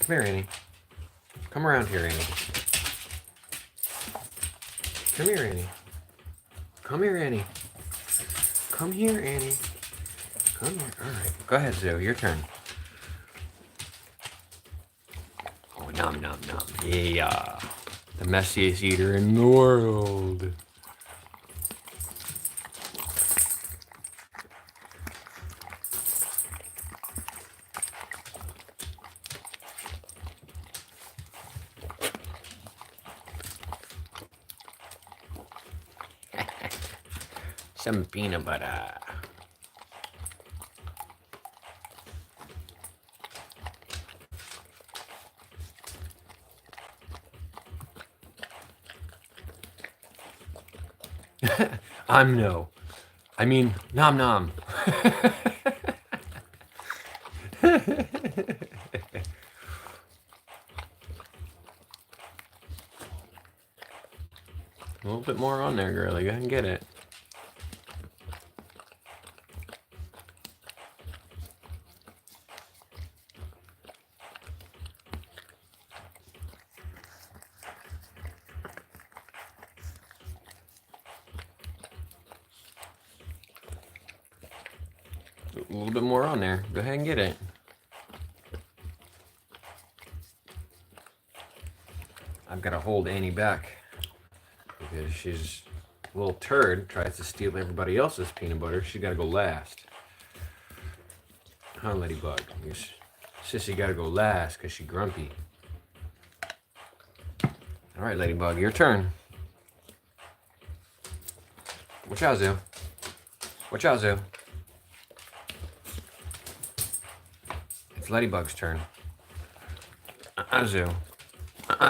Come here, Annie. Come around here, Annie. Come here, Annie. Come here, Annie. Come here, Annie. Come here. All right. Go ahead, Zoo. Your turn. Oh, nom, nom, nom. Yeah. The messiest eater in the world. Some peanut butter. I'm no. I mean, nom nom. A little bit more on there, girlie. Go ahead and get it. A little bit more on there. Go ahead and get it. I've got to hold Annie back because she's a little turd, tries to steal everybody else's peanut butter. She's got to go last. Huh, Ladybug? Your sissy got to go last because she's grumpy. All right, Ladybug, your turn. Watch out, Zoo. Watch out, Zoo. It's Ladybug's turn. Zoo.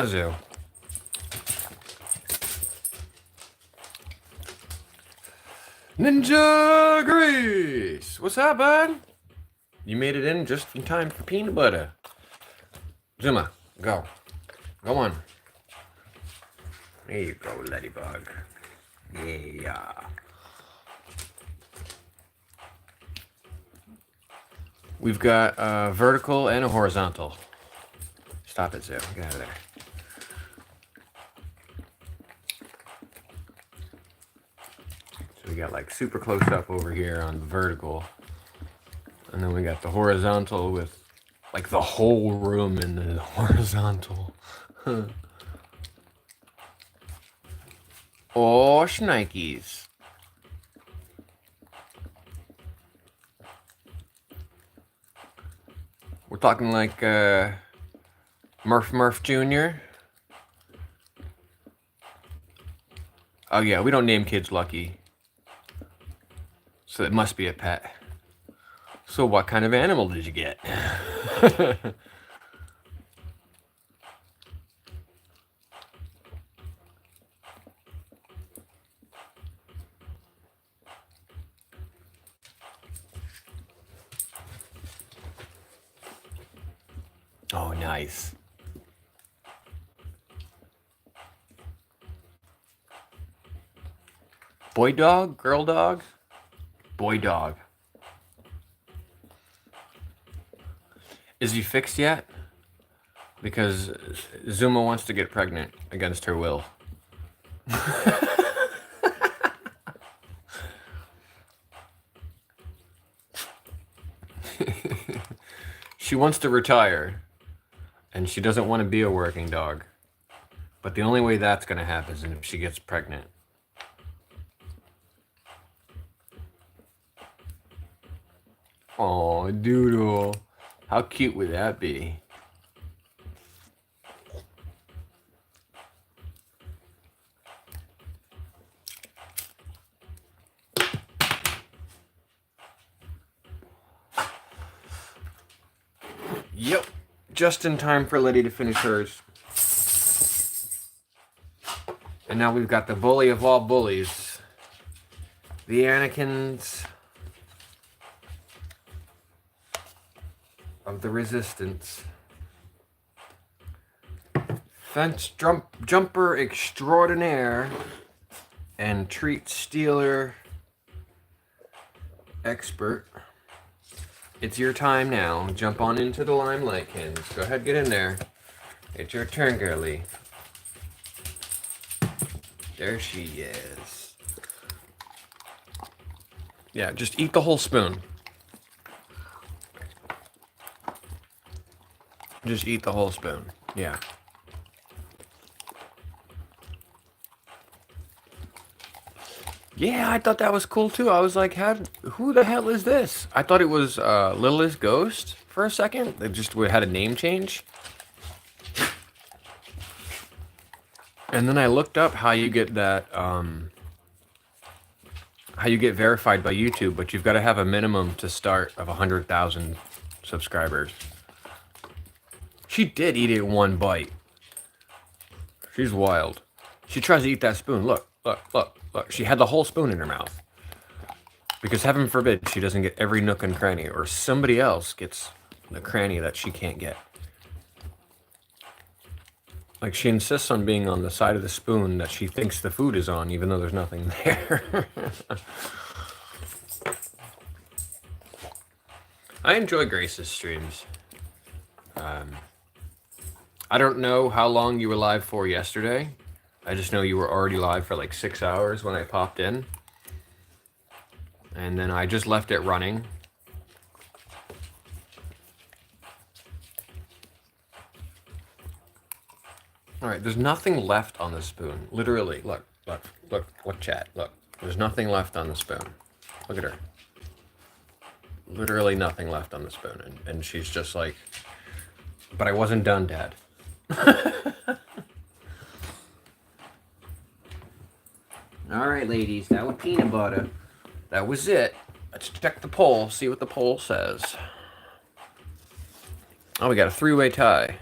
Zoo. Ninja Grease! What's up, bud? You made it in just in time for peanut butter. Zuma, go. Go on. There you go, Ladybug. Yeah. We've got a vertical and a horizontal. Stop it, Zoo. Get out of there. So we got like super close up over here on the vertical. And then we got the horizontal with like the whole room in the horizontal. Oh, shnikes. We're talking like Murph Jr. Oh yeah, we don't name kids Lucky. So it must be a pet. So what kind of animal did you get? Oh, nice. Boy dog? Girl dog? Boy dog. Is he fixed yet? Because Zuma wants to get pregnant against her will. She wants to retire, and she doesn't want to be a working dog. But the only way that's going to happen is if she gets pregnant. Oh, Doodle. How cute would that be? Yep. Just in time for Letty to finish hers. And now we've got the bully of all bullies. The Anakins of the Resistance. Fence jumper extraordinaire and treat stealer expert. It's your time now. Jump on into the limelight, Kins. Go ahead, get in there. It's your turn, girlie. There she is. Yeah, just eat the whole spoon. Just eat the whole spoon. Yeah. Yeah, I thought that was cool too. I was like, who the hell is this? I thought it was Lilith's ghost for a second. They just had a name change. And then I looked up how you get that, how you get verified by YouTube, but you've got to have a minimum to start of 100,000 subscribers. She did eat it in one bite. She's wild. She tries to eat that spoon. Look, look, look, look. She had the whole spoon in her mouth. Because heaven forbid she doesn't get every nook and cranny, or somebody else gets the cranny that she can't get. Like, she insists on being on the side of the spoon that she thinks the food is on, even though there's nothing there. I enjoy Grace's streams. I don't know how long you were live for yesterday. I just know you were already live for like 6 hours when I popped in. And then I just left it running. All right, there's nothing left on the spoon. Literally, look, look, look, chat, look. There's nothing left on the spoon. Look at her. Literally nothing left on the spoon. And she's just like, but I wasn't done, Dad. All right, ladies, that was peanut butter. That was it. Let's check the poll, see what the poll says. Oh, we got a three-way tie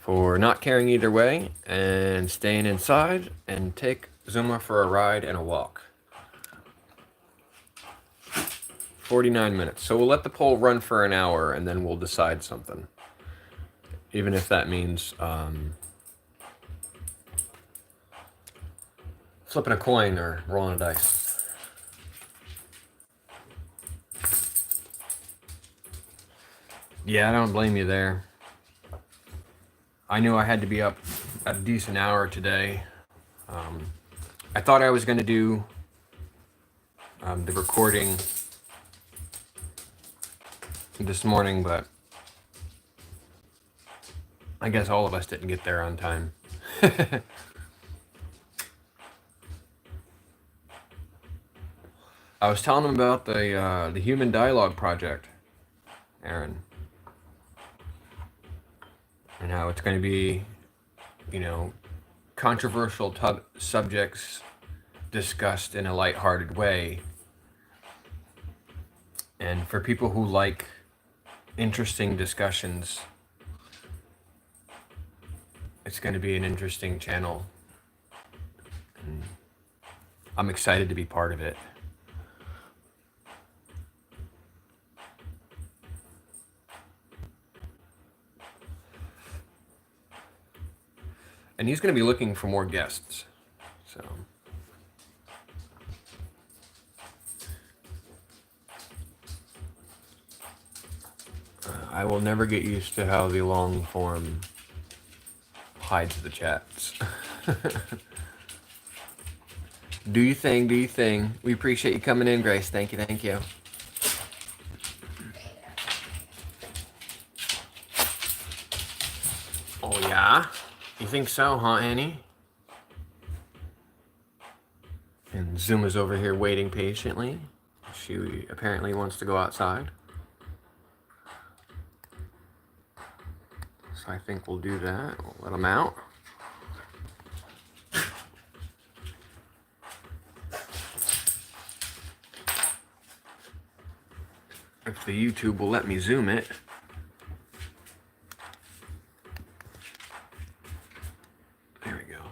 for not caring either way and staying inside and take Zuma for a ride and a walk. 49 minutes. So we'll let the poll run for an hour and then we'll decide something. Even if that means flipping a coin or rolling a dice. Yeah, I don't blame you there. I knew I had to be up at a decent hour today. I thought I was going to do the recording this morning, but I guess all of us didn't get there on time. I was telling him about the Human Dialogue Project, Aaron, and how it's going to be, you know, controversial subjects discussed in a lighthearted way. And for people who like interesting discussions, it's going to be an interesting channel. And I'm excited to be part of it. And he's going to be looking for more guests. So I will never get used to how the long form hides the chats. Do you thing, do you thing. We appreciate you coming in, Grace. Thank you, thank you. Oh yeah? You think so, huh, Annie? And Zuma's over here waiting patiently. She apparently wants to go outside. So I think we'll do that. We'll let him out. If the YouTube will let me zoom it. There we go.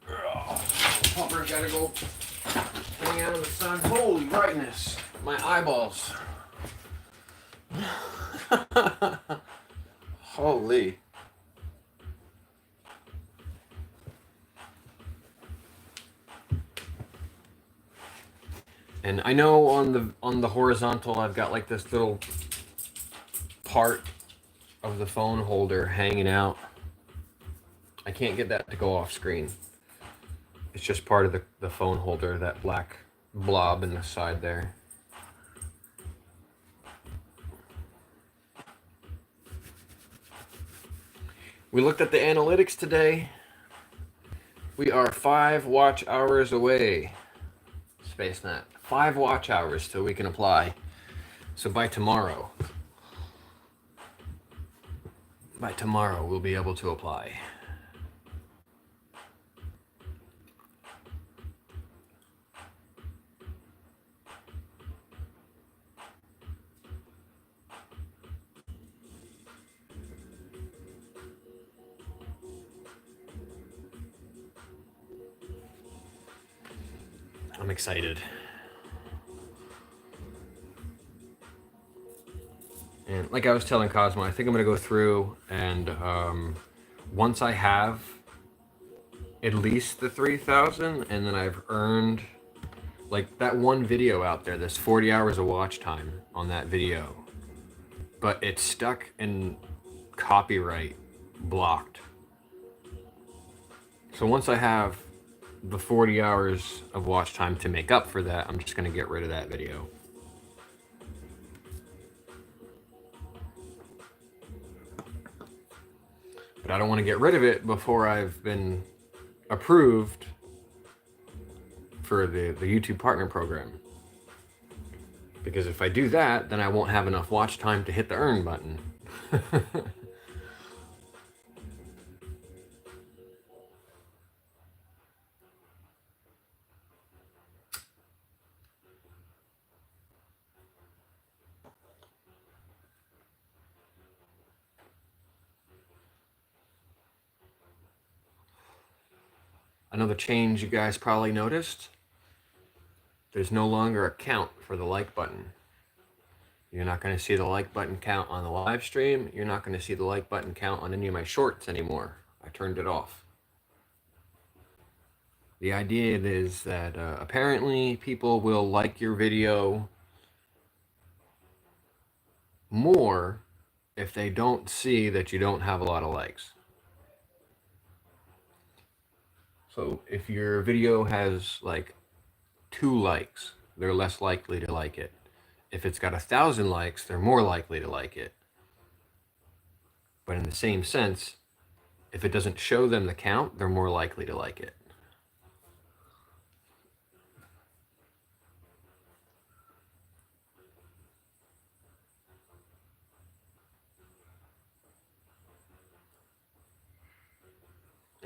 Oh, Pupper gotta go hang out in the sun. Holy brightness. My eyeballs. Holy. And I know on the horizontal I've got like this little part of the phone holder hanging out. I can't get that to go off screen. It's just part of the phone holder, that black blob in the side there. We looked at the analytics today. We are 5 watch hours away. SpaceNet. 5 watch hours till we can apply. So by tomorrow we'll be able to apply. I'm excited. And like I was telling Cosmo, I think I'm going to go through and once I have at least the 3,000 and then I've earned like that one video out there, there's 40 hours of watch time on that video, but it's stuck in copyright blocked. So once I have the 40 hours of watch time to make up for that, I'm just going to get rid of that video. But I don't want to get rid of it before I've been approved for the YouTube Partner Program. Because if I do that, then I won't have enough watch time to hit the earn button. Another change you guys probably noticed, there's no longer a count for the like button. You're not going to see the like button count on the live stream. You're not going to see the like button count on any of my shorts anymore. I turned it off. The idea is that apparently people will like your video more if they don't see that you don't have a lot of likes. So if your video has like 2 likes, they're less likely to like it. If it's got 1,000 likes, they're more likely to like it. But in the same sense, if it doesn't show them the count, they're more likely to like it.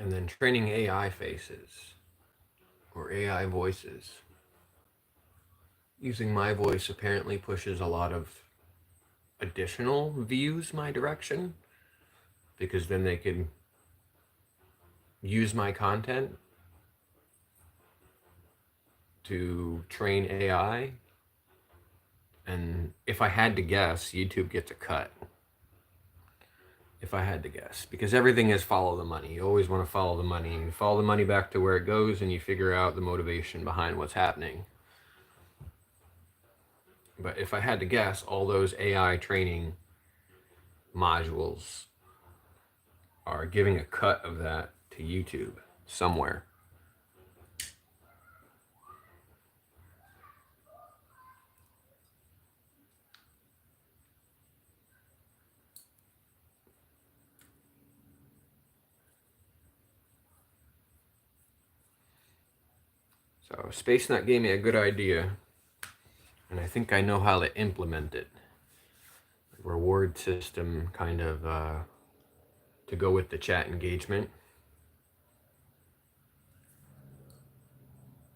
And then training AI faces or AI voices. Using my voice apparently pushes a lot of additional views my direction, because then they can use my content to train AI. And if I had to guess, YouTube gets a cut. if I had to guess, because everything is follow the money. You always want to follow the money. You follow the money back to where it goes, and you figure out the motivation behind what's happening. But if I had to guess, all those AI training modules are giving a cut of that to YouTube somewhere. So Space Nut gave me a good idea, and I think I know how to implement it. Reward system kind of to go with the chat engagement.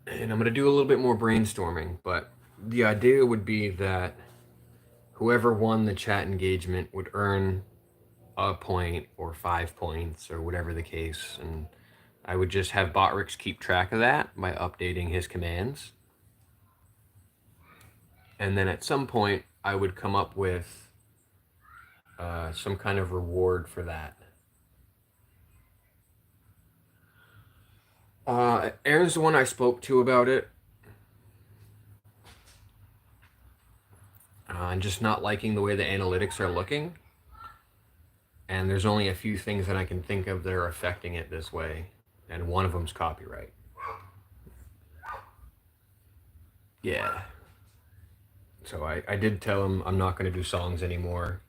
And I'm going to do a little bit more brainstorming, but the idea would be that whoever won the chat engagement would earn a point or 5 points or whatever the case, and I would just have Botrix keep track of that by updating his commands. And then at some point, I would come up with some kind of reward for that. Aaron's the one I spoke to about it. I'm just not liking the way the analytics are looking. And there's only a few things that I can think of that are affecting it this way. And one of them's copyright. Yeah. So I did tell him I'm not going to do songs anymore.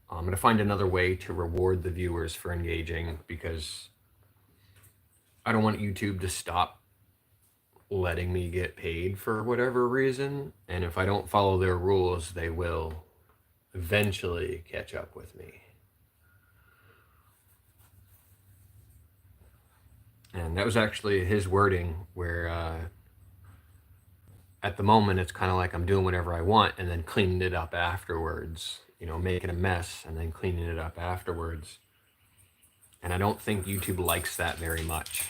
I'm going to find another way to reward the viewers for engaging, because I don't want YouTube to stop letting me get paid for whatever reason. And if I don't follow their rules, they will eventually catch up with me. And that was actually his wording, where at the moment it's kind of like I'm doing whatever I want and then cleaning it up afterwards, you know, making a mess and then cleaning it up afterwards. And I don't think YouTube likes that very much.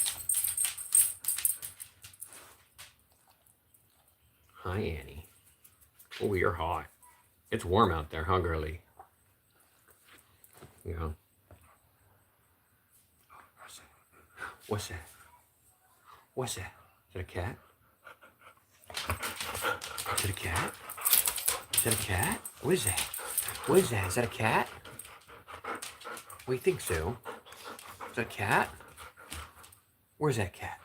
Hi, Annie. Oh, you're hot. It's warm out there, huh, girly? Yeah. What's that? What's that? Is that a cat? Is that a cat? Is that a cat? What is that? What is that? Is that a cat? We think so. Is that a cat? Where's that cat?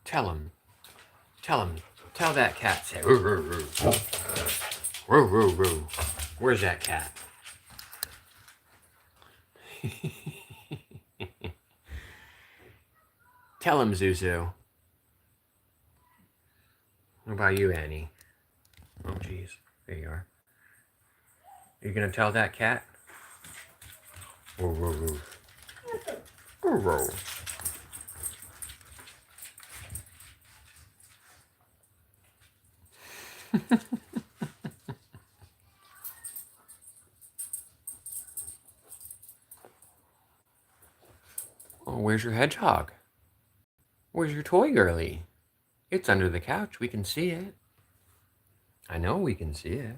Tell him. Tell him. Tell that cat. Say, roo, roo, roo. Roo, roo, roo. Where's that cat? Tell him, Zuzu. What about you, Annie? Oh, jeez. There you are. Are you gonna tell that cat? Woo, woo, woo. Woo, woo. Oh, where's your hedgehog? Where's your toy, girly? It's under the couch. We can see it. I know we can see it.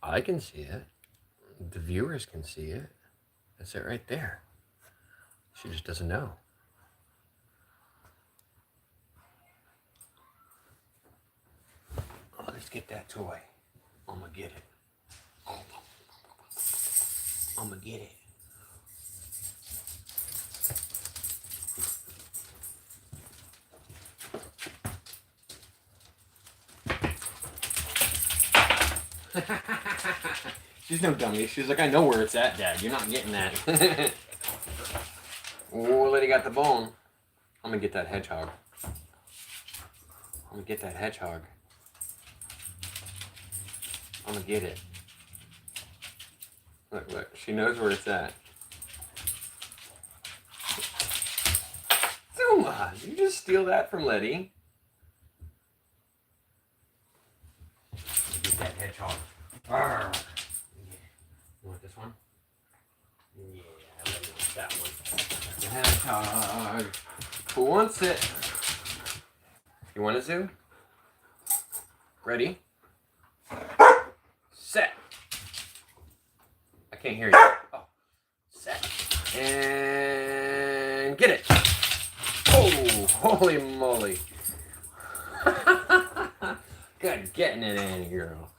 I can see it. The viewers can see it. That's it right there. She just doesn't know. Oh, let's get that toy. I'm gonna get it. I'm gonna get it. She's no dummy. She's like, I know where it's at, Dad. You're not getting that. Oh, Liddy got the bone. I'm gonna get that hedgehog. I'm gonna get that hedgehog. I'm gonna get it. Look, look. She knows where it's at. Zuma, you just steal that from Liddy. Get that hedgehog. Arrgh. You want this one? Yeah, I really want that one. The hedgehog. Who wants it? You want a zoo? Ready? Set. can't hear you. Oh, set. And get it. Oh, holy moly. Good getting it in, girl.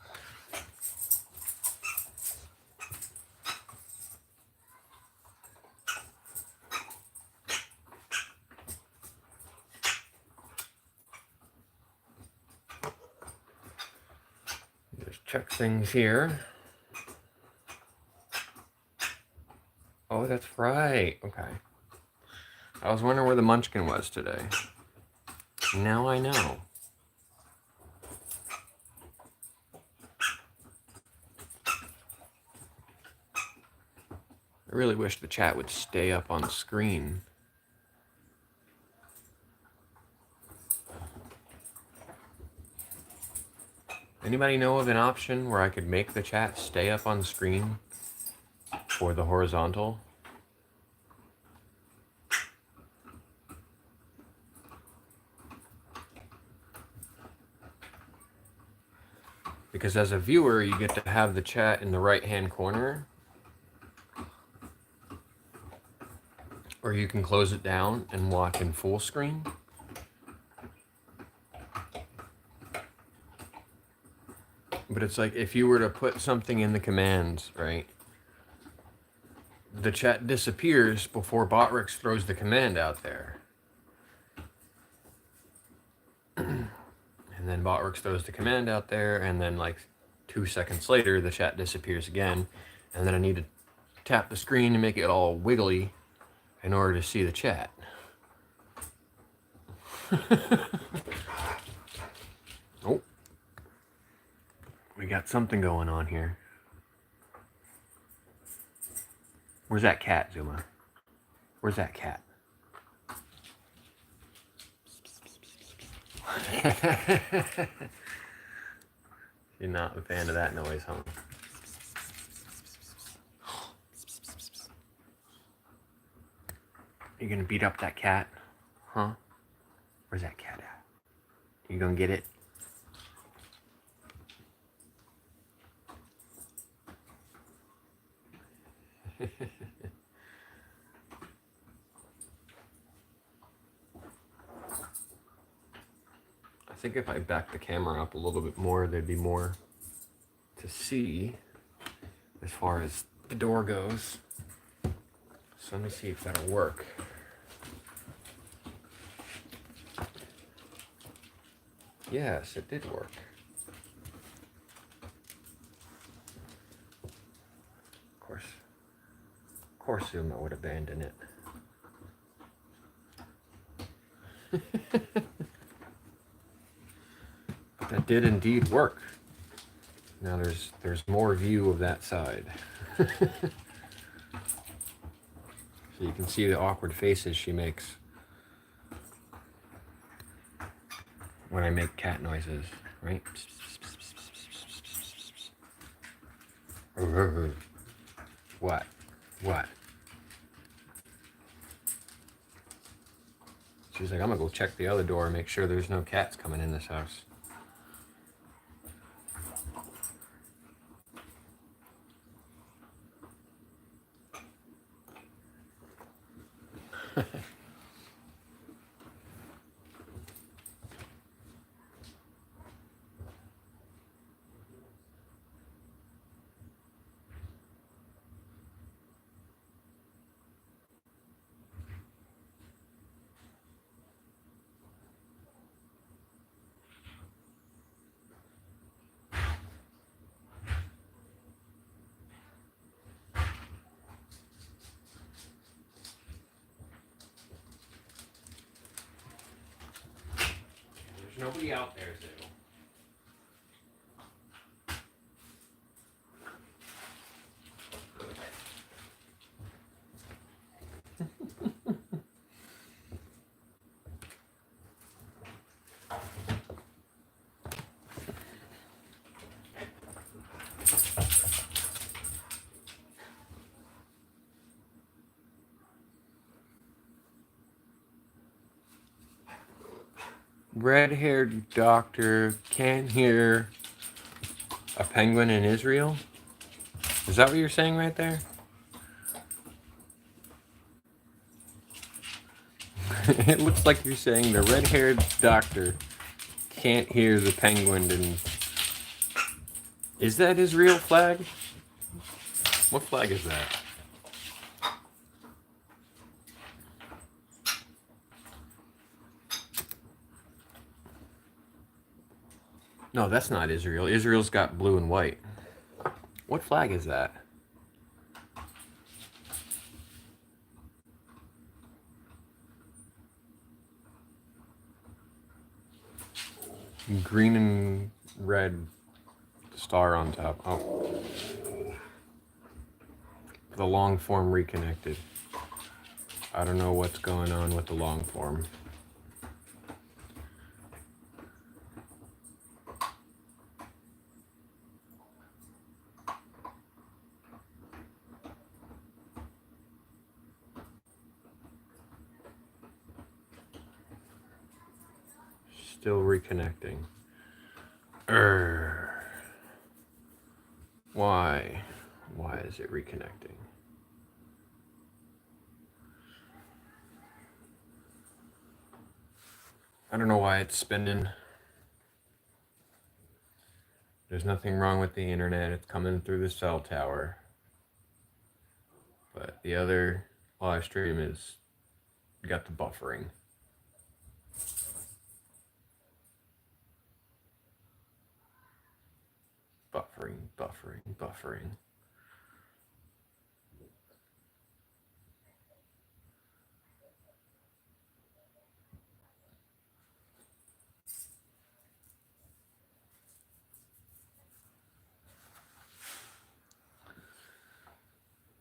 Just check things here. Oh, that's right. Okay. I was wondering where the munchkin was today. Now I know. I really wish the chat would stay up on the screen. Anybody know of an option where I could make the chat stay up on the screen for the horizontal? Because as a viewer, you get to have the chat in the right-hand corner. Or you can close it down and watch in full screen. But it's like if you were to put something in the commands, right? The chat disappears before Botrix throws the command out there. And then Botrix throws the command out there, and then like 2 seconds later, the chat disappears again. And then I need to tap the screen to make it all wiggly in order to see the chat. Oh, we got something going on here. Where's that cat, Zuma? Where's that cat? You're not a fan of that noise, huh? You gonna beat up that cat? Huh? Where's that cat at? You gonna get it? I think if I back the camera up a little bit more, there'd be more to see as far as the door goes. So let me see if that'll work. Yes, it did work. Of course Zuma would abandon it. But that did indeed work. Now there's more view of that side. So you can see the awkward faces she makes when I make cat noises, right? What? What? She's like, I'm gonna go check the other door and make sure there's no cats coming in this house. There's nobody out there, Zoo. Red-haired doctor can't hear a penguin in Israel? Is that what you're saying right there? It looks like you're saying the red-haired doctor can't hear the penguin. And is that his real flag? What flag is that? No, that's not Israel. Israel's got blue and white. What flag is that? Green and red star on top. Oh. The long form reconnected. I don't know what's going on with the long form. Still reconnecting. Why? Why is it reconnecting? I don't know why it's spinning. There's nothing wrong with the internet. It's coming through the cell tower. But the other live stream is got the buffering. Buffering.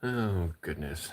Oh, goodness.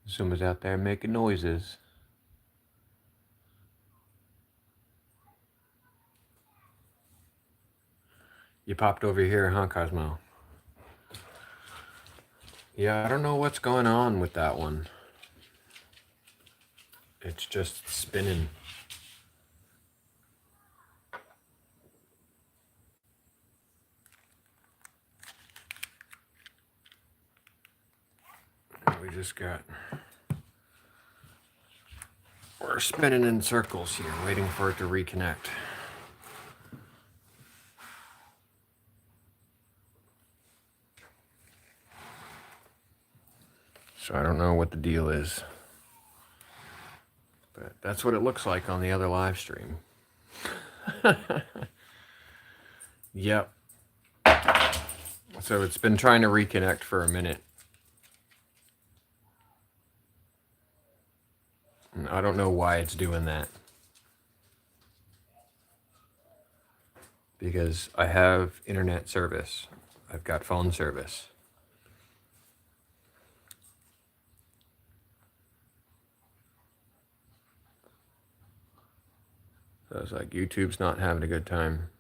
Someone's out there making noises. You popped over here, huh, Cosmo? Yeah, I don't know what's going on with that one. It's just spinning. We just got... We're spinning in circles here, waiting for it to reconnect. So I don't know what the deal is. But that's what it looks like on the other live stream. Yep. So it's been trying to reconnect for a minute. And I don't know why it's doing that. Because I have internet service. I've got phone service. So it's like YouTube's not having a good time.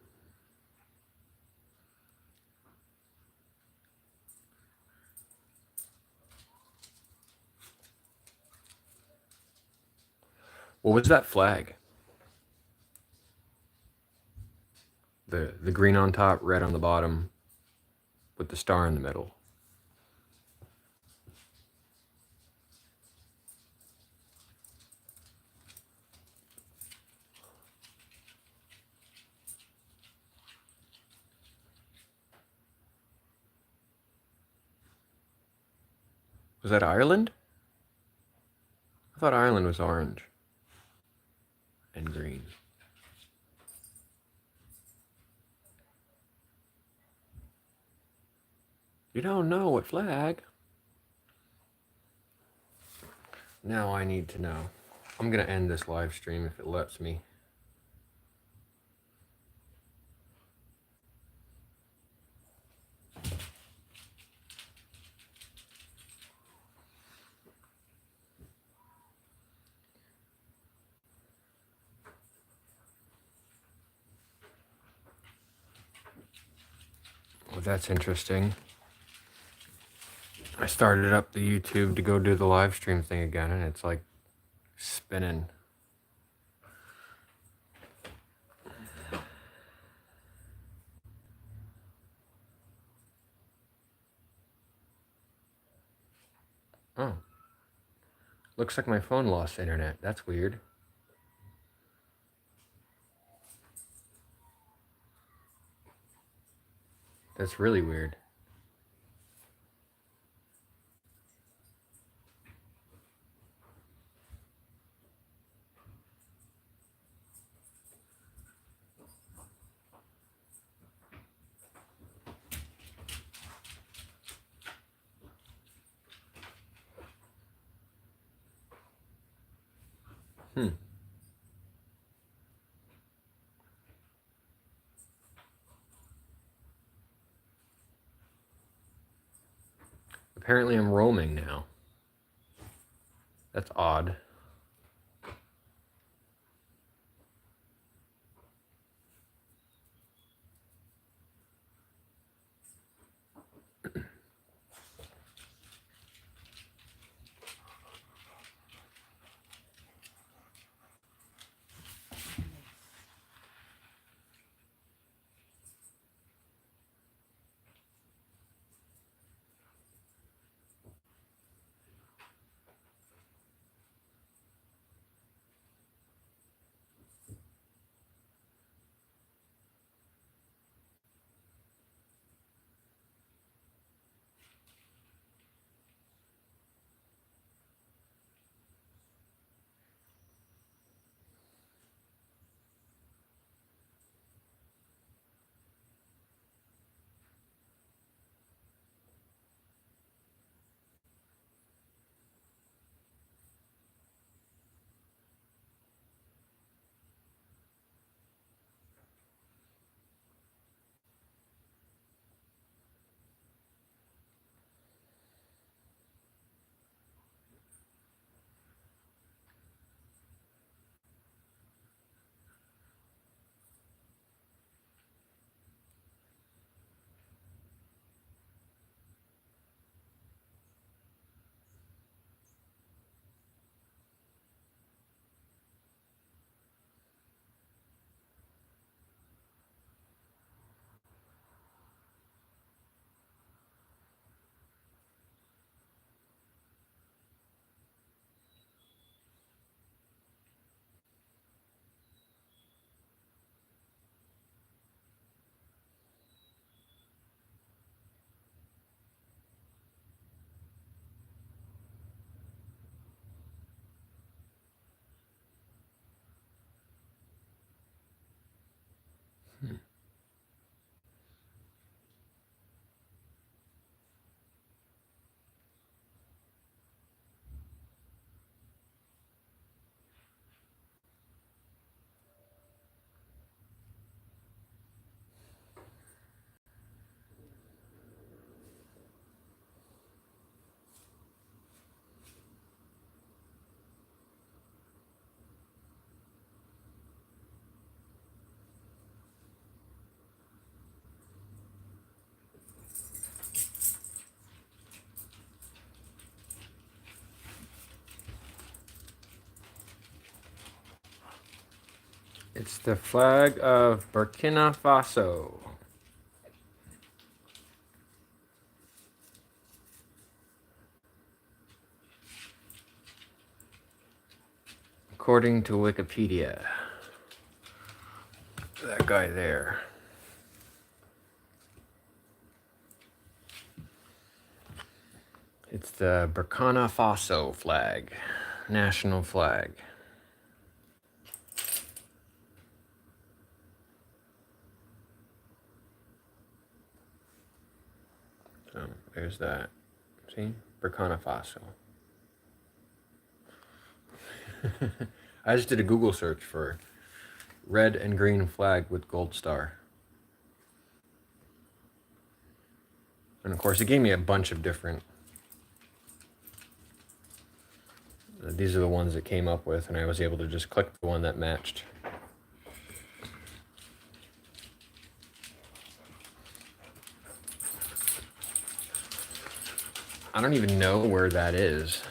What was that flag? The green on top, red on the bottom, with the star in the middle. Was that Ireland? I thought Ireland was orange and green. You don't know what flag? Now I need to know. I'm gonna end this live stream if it lets me. Well, that's interesting. I started up the YouTube to go do the live stream thing again, and it's like spinning. Oh. Looks like my phone lost internet. That's weird. That's really weird. Hmm. Apparently I'm roaming now. That's odd. It's the flag of Burkina Faso. According to Wikipedia. That guy there. It's the Burkina Faso flag. National flag. So there's that. See? Burkina Faso. I just did a Google search for red and green flag with gold star. And of course, it gave me a bunch of different. These are the ones it came up with, and I was able to just click the one that matched. I don't even know where that is.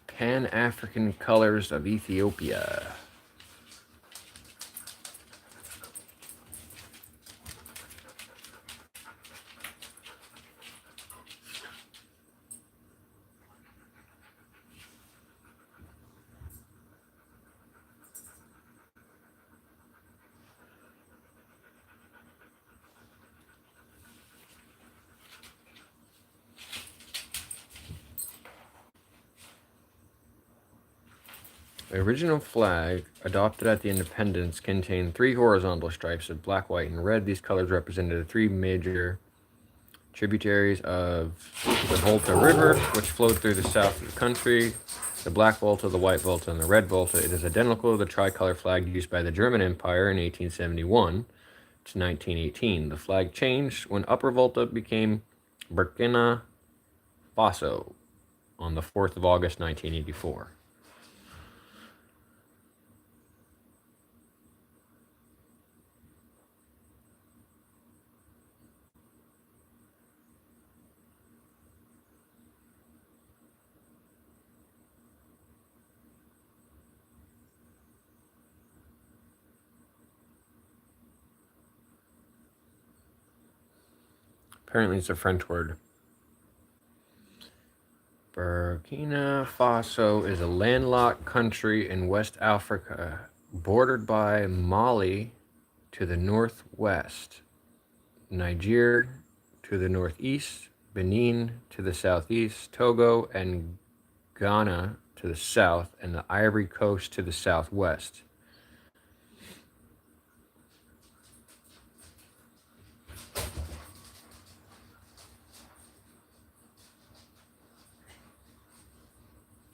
Pan-African colors of Ethiopia. The original flag, adopted at the independence, contained 3 horizontal stripes of black, white, and red. These colors represented the 3 major tributaries of the Volta River, which flowed through the south of the country. The black Volta, the white Volta, and the red Volta. It is identical to the tricolor flag used by the German Empire in 1871 to 1918. The flag changed when Upper Volta became Burkina Faso on the 4th of August 1984. Apparently it's a French word. Burkina Faso is a landlocked country in West Africa, bordered by Mali to the northwest, Niger to the northeast, Benin to the southeast, Togo and Ghana to the south, and the Ivory Coast to the southwest.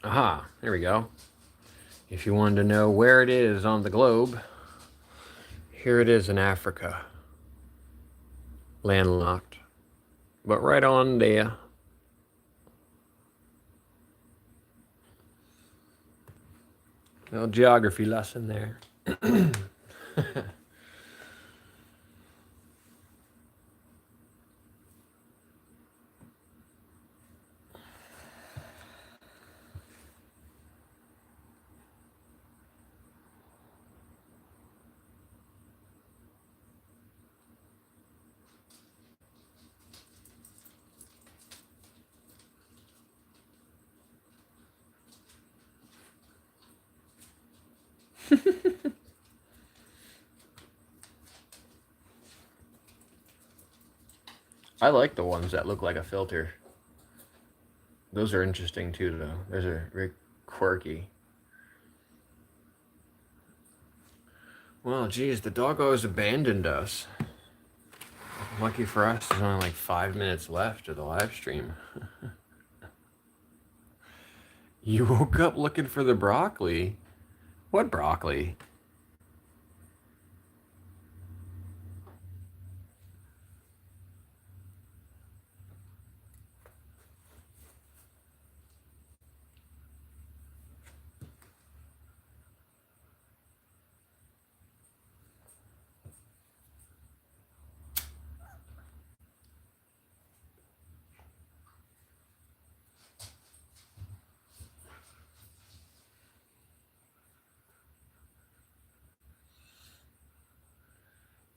Aha, there we go. If you wanted to know where it is on the globe, here it is in Africa. Landlocked. But right on there. Little geography lesson there. I like the ones that look like a filter. Those are interesting too, though. Those are very quirky. Well, geez, the doggos abandoned us. Lucky for us, there's only like 5 minutes left of the live stream. You woke up looking for the broccoli? What broccoli?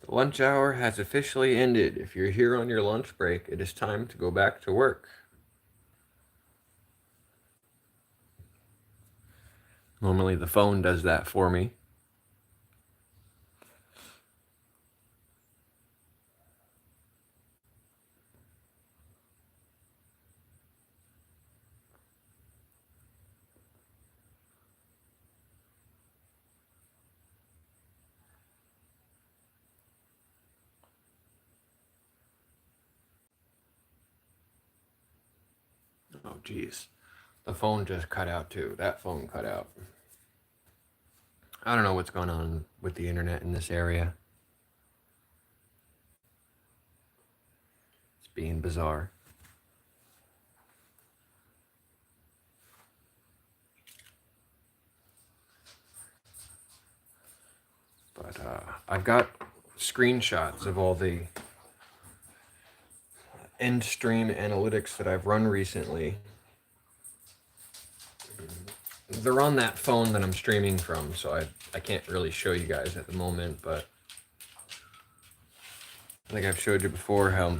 The lunch hour has officially ended. If you're here on your lunch break, it is time to go back to work. Normally the phone does that for me. geez. The phone just cut out too. That phone cut out. I don't know what's going on with the internet in this area. It's being bizarre. But I've got screenshots of all the end stream analytics that I've run recently. They're on that phone that I'm streaming from, so I can't really show you guys at the moment, but I think I've showed you before how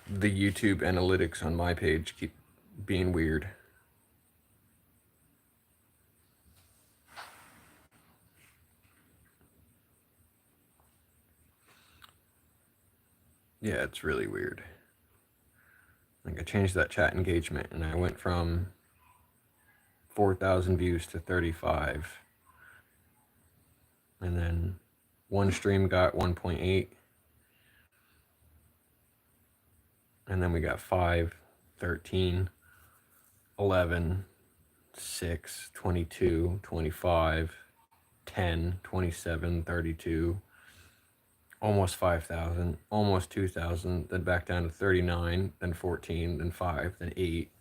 the YouTube analytics on my page keep being weird. Yeah, it's really weird. Like I changed that chat engagement and I went from 4,000 views to 35. And then one stream got 1.8. And then we got 5, 13, 11, 6, 22, 25, 10, 27, 32, almost 5,000, almost 2,000, then back down to 39, then 14, then 5, then 8.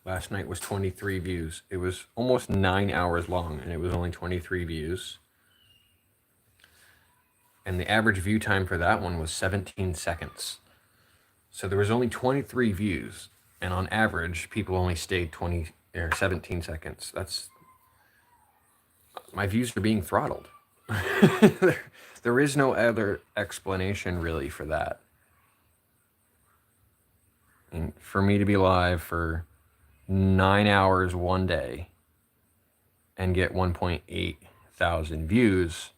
Last night was 23 views. It was almost 9 hours long, and it was only 23 views. And the average view time for that one was 17 seconds. So there was only 23 views, and on average, people only stayed 20 or 17 seconds. That's my views are being throttled. There is no other explanation really for that. And for me to be live for 9 hours one day and get 1.8 thousand views,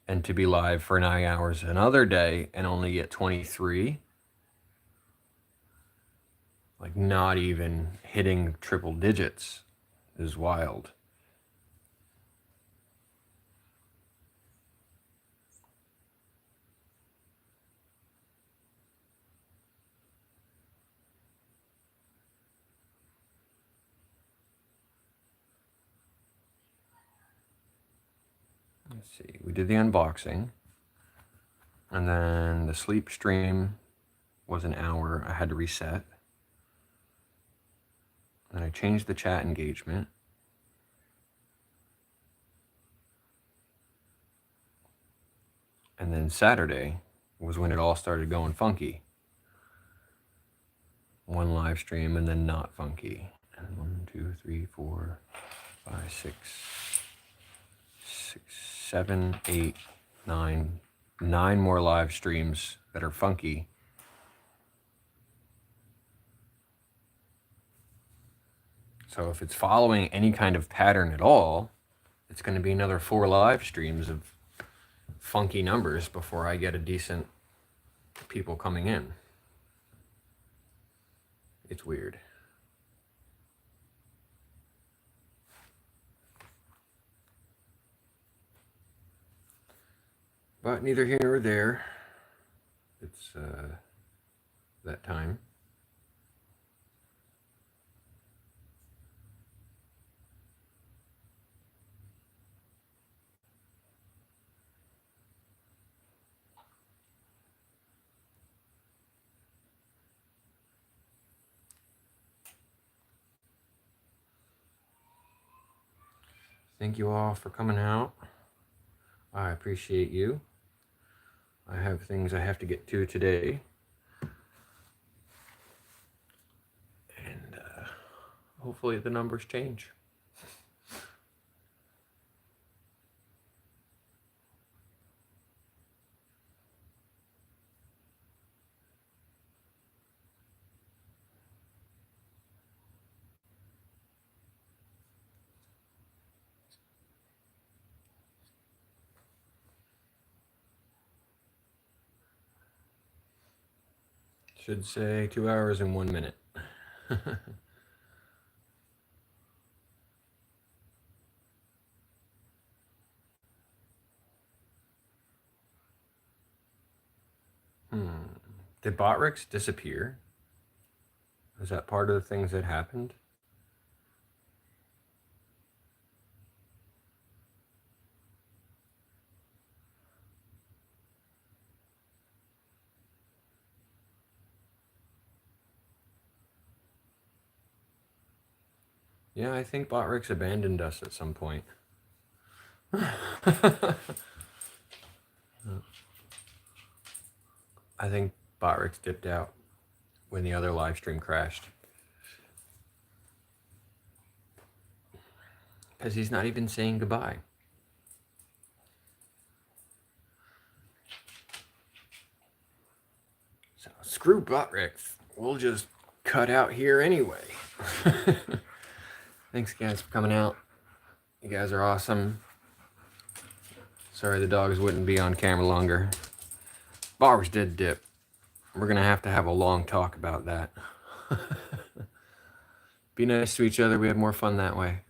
and to be live for 9 hours another day and only get 23, like not even hitting triple digits, is wild. Let's see, we did the unboxing, and then the sleep stream was an hour. I had to reset. Then I changed the chat engagement. And then Saturday was when it all started going funky. One live stream and then not funky. And 1, 2, 3, 4, 5, 6, 7, 8, 9. 9 more live streams that are funky. So if it's following any kind of pattern at all, it's going to be another 4 live streams of funky numbers before I get a decent people coming in. It's weird. But neither here nor there. It's that time. Thank you all for coming out. I appreciate you. I have things I have to get to today. And hopefully the numbers change. Should say 2 hours and 1 minute. Did Botrix disappear? Is that part of the things that happened? Yeah, I think Botrix abandoned us at some point. I think Botrix dipped out when the other live stream crashed. Because he's not even saying goodbye. So screw Botrix. We'll just cut out here anyway. Thanks guys for coming out. You guys are awesome. Sorry the dogs wouldn't be on camera longer. Botrix did dip. We're gonna have to have a long talk about that. Be nice to each other. We have more fun that way.